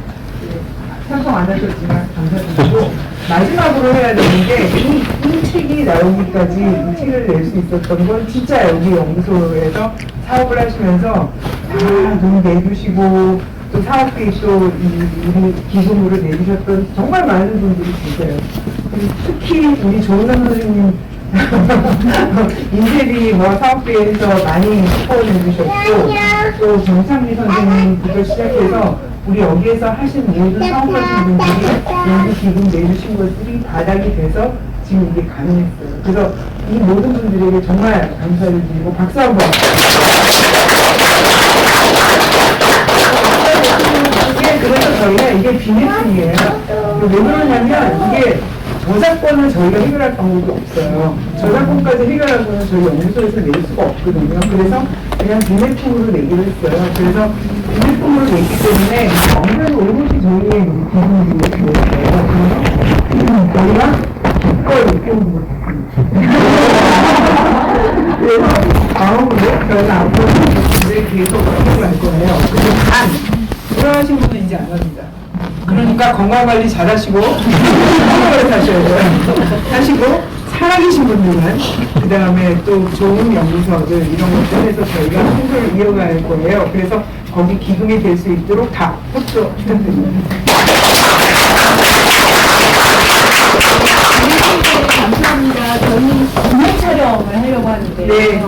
찬성 안 하셨지만 감사드리고, 마지막으로 해야 되는 게 이 책이 나오기까지 이 책을 낼 수 있었던 건 진짜 여기 연구소에서 사업을 하시면서 돈 내주시고 또 사업계획도 우리 기금으로 내주셨던 정말 많은 분들이 계세요. 특히 우리 조은남 선생님 인쇄비 사업계에서 많이 후원해주셨고, 또 정창리 선생님부터 시작해서 우리 여기에서 하신 모든 사업하신 분들이 연구 기금 내주신 것들이 바닥이 돼서 지금 이게 가능했어요. 그래서 이 모든 분들에게 정말 감사를 드리고 박수 한번. 그래서 저희가 이게 비밀품이에요. 왜 그러냐면 이게 저작권을 저희가 해결할 방법이 없어요. 저작권까지 해결하고는 저희 연구소에서 낼 수가 없거든요. 그래서 그냥 비밀품으로 내기로 했어요. 그래서 비밀품으로 냈기 때문에 완전 오롯이 저희의 비밀품이 되었어요. 그래서 저희가 기꺼이 표현을 했습니다. 그래서 다음으로 저희는 앞으로 계속 해결할 거예요. 그리고 돌아가신 분은 이제 안 합니다. 그러니까 건강관리 잘 하시고 건강하게 사셔야 돼요. 하시고 살아계신 분들은 그 다음에 또 좋은 연구소들 이런 것들 해서 저희가 홍보를 이어갈 거예요. 그래서 거기 기둥이 될 수 있도록 다 협조 부탁드립니다. 감사합니다. 저희 공연 촬영을 하려고 하는데. 네.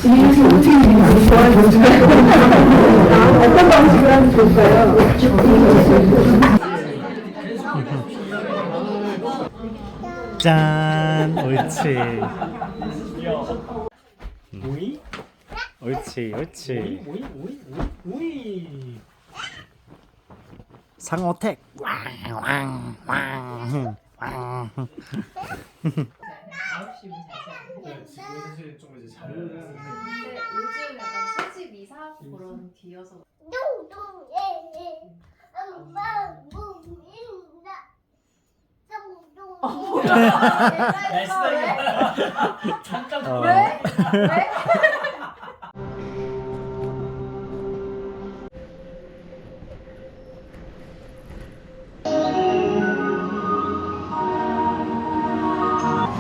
진행해서 어떻게 하는 좋아요. 어떤 방식으로 하면 좋을까요? 짠! 옳지. 옳지, 옳지. 상어택. 요즘 약간 수직 이사 그런 뒤어서 잠깐. 왜?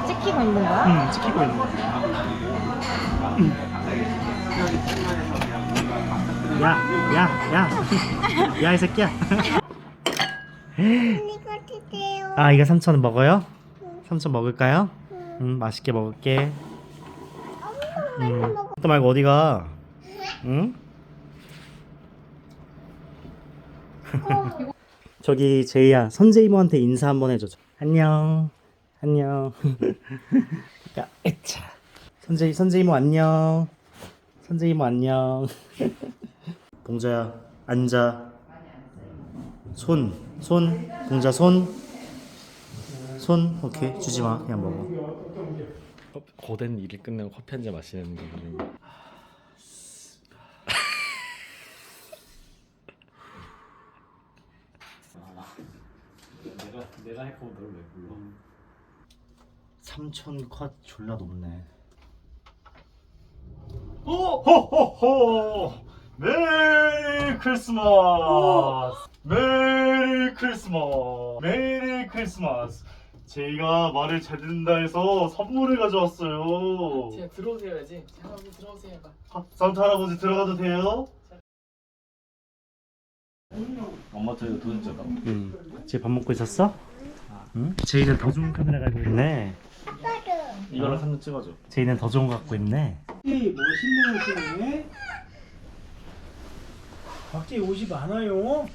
찍히고 있는 거야? 응, 찍히고 있는 거야. 야, 이 새끼야. 아, 이거 3,000원 먹어요? 3,000원 먹을까요? 맛있게 먹을게. 또 말고 어디 가? 응? 저기 제이야, 선재 이모한테 인사 한번 해줘. 안녕. 안녕. 야, 에차. 선재 이모 안녕. 선재 이모 안녕. 봉자야, 앉아. 손. 봉자 손. 오케이. 주지 마. 그냥 먹어. 고된 일을 끝내고 커피 한 잔 마시는 거. 내가 할 거면 너를 왜 불러? 3,000 컷 졸라 높네. 호호호호! 메리 크리스마스! 메리 크리스마스! 메리 크리스마스! 제이가 말을 잘 듣는다 해서 선물을 가져왔어요. 제가 들어오세요야지. 할아버지 들어오세요 해봐. 산타 할아버지 들어가도 돼요? 엄마 저희가 돈 줬다. 제이 밥 먹고 있었어? 응? 제이는 더 좋은 카메라 가지고 있네. 이거랑 사진 찍어줘. 제이는 더 좋은 거 갖고 있네. 멋있는 옷이네. 갑자기 옷이 많아요.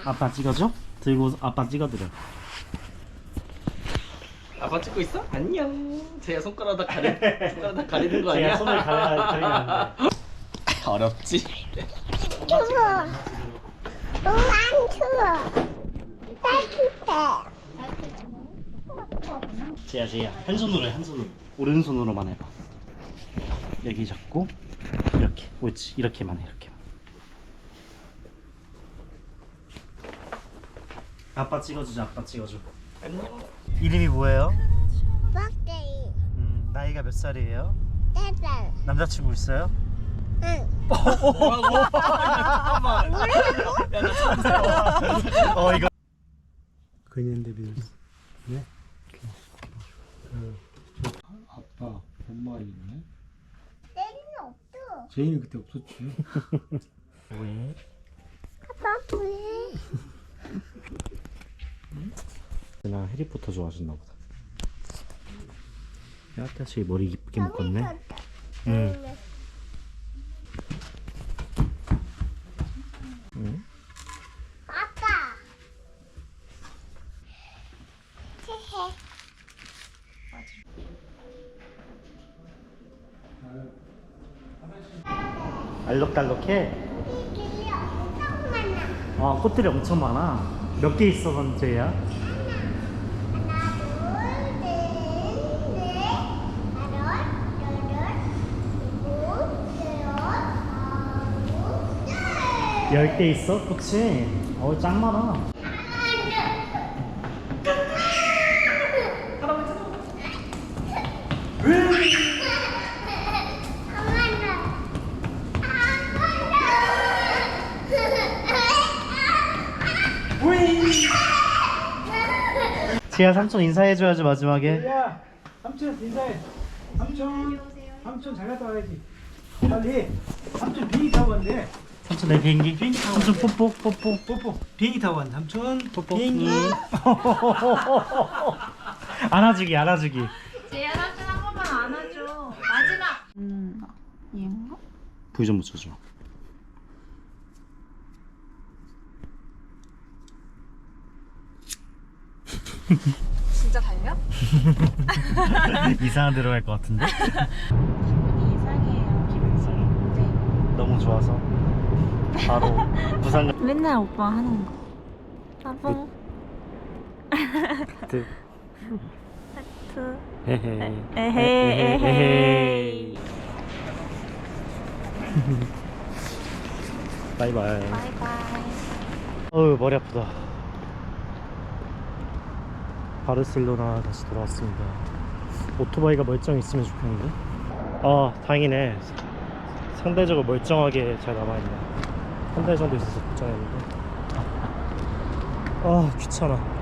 아빠 찍어줘? 들고 아빠 찍어드려. 아빠 찍고 있어? 안녕. 제가 손가락 가리는 거 아니야? 제가 손을 가리면 안 돼. 어렵지. 제이야 한 손으로 해. 오른손으로만 해봐. 여기 잡고 이렇게. 옳지. 이렇게만 해. 아빠 찍어주자. 아빠 찍어줘. 안녕. 이름이 뭐예요? 빡대기. 나이가 몇 살이에요? 4살. 남자친구 있어요? 응. 잠깐만. 야나 참으세요. 이거 그녀인데 믿었어. 네? 아빠 엄마 있네. 때리는 없어. 제이는 그때 없었지. 왜? 아빠 왜? 나 해리포터 좋아하셨나 보다. 야, 다시 머리 이쁘게 묶었네. 응. 아빠. 알록달록해. 꽃들이 엄청 많아. 꽃들이 엄청 많아. 몇 개 있어, 번째야? 하나, 둘, 셋, 넷, 다섯, 여덟, 일곱, 여덟, 아홉, 열. 10개 있어? 꽃이? 짱 많아. 지아 삼촌 인사해줘야지 마지막에. 야, 삼촌 인사해. 삼촌 잘 갔다 와야지. 빨리. 삼촌 비행기 타고 간대. 삼촌 내 비행기. 삼촌 뽀뽀. 비행기 타고 간다. 삼촌 비행기. 안아주기. 제야 삼촌 한 번만 안아줘. 마지막. 얘인가? 부위 좀 묻혀줘. 진짜 달려? 이상한 데로 갈 것 같은데? 기분이 이상해요. 기분 이상해. 네. 너무 좋아서 바로 부산 가. 맨날 오빠 하는 거. 따봉. 하트. 하트. 헤헤. 에헤이. 바이바이. 바이바이. 어우 머리 아프다. 바르셀로나 다시 돌아왔습니다. 오토바이가 멀쩡히 있으면 좋겠는데. 아 다행이네. 상대적으로 멀쩡하게 잘 남아있네. 한 달 정도 있어서 걱정했는데. 아 귀찮아.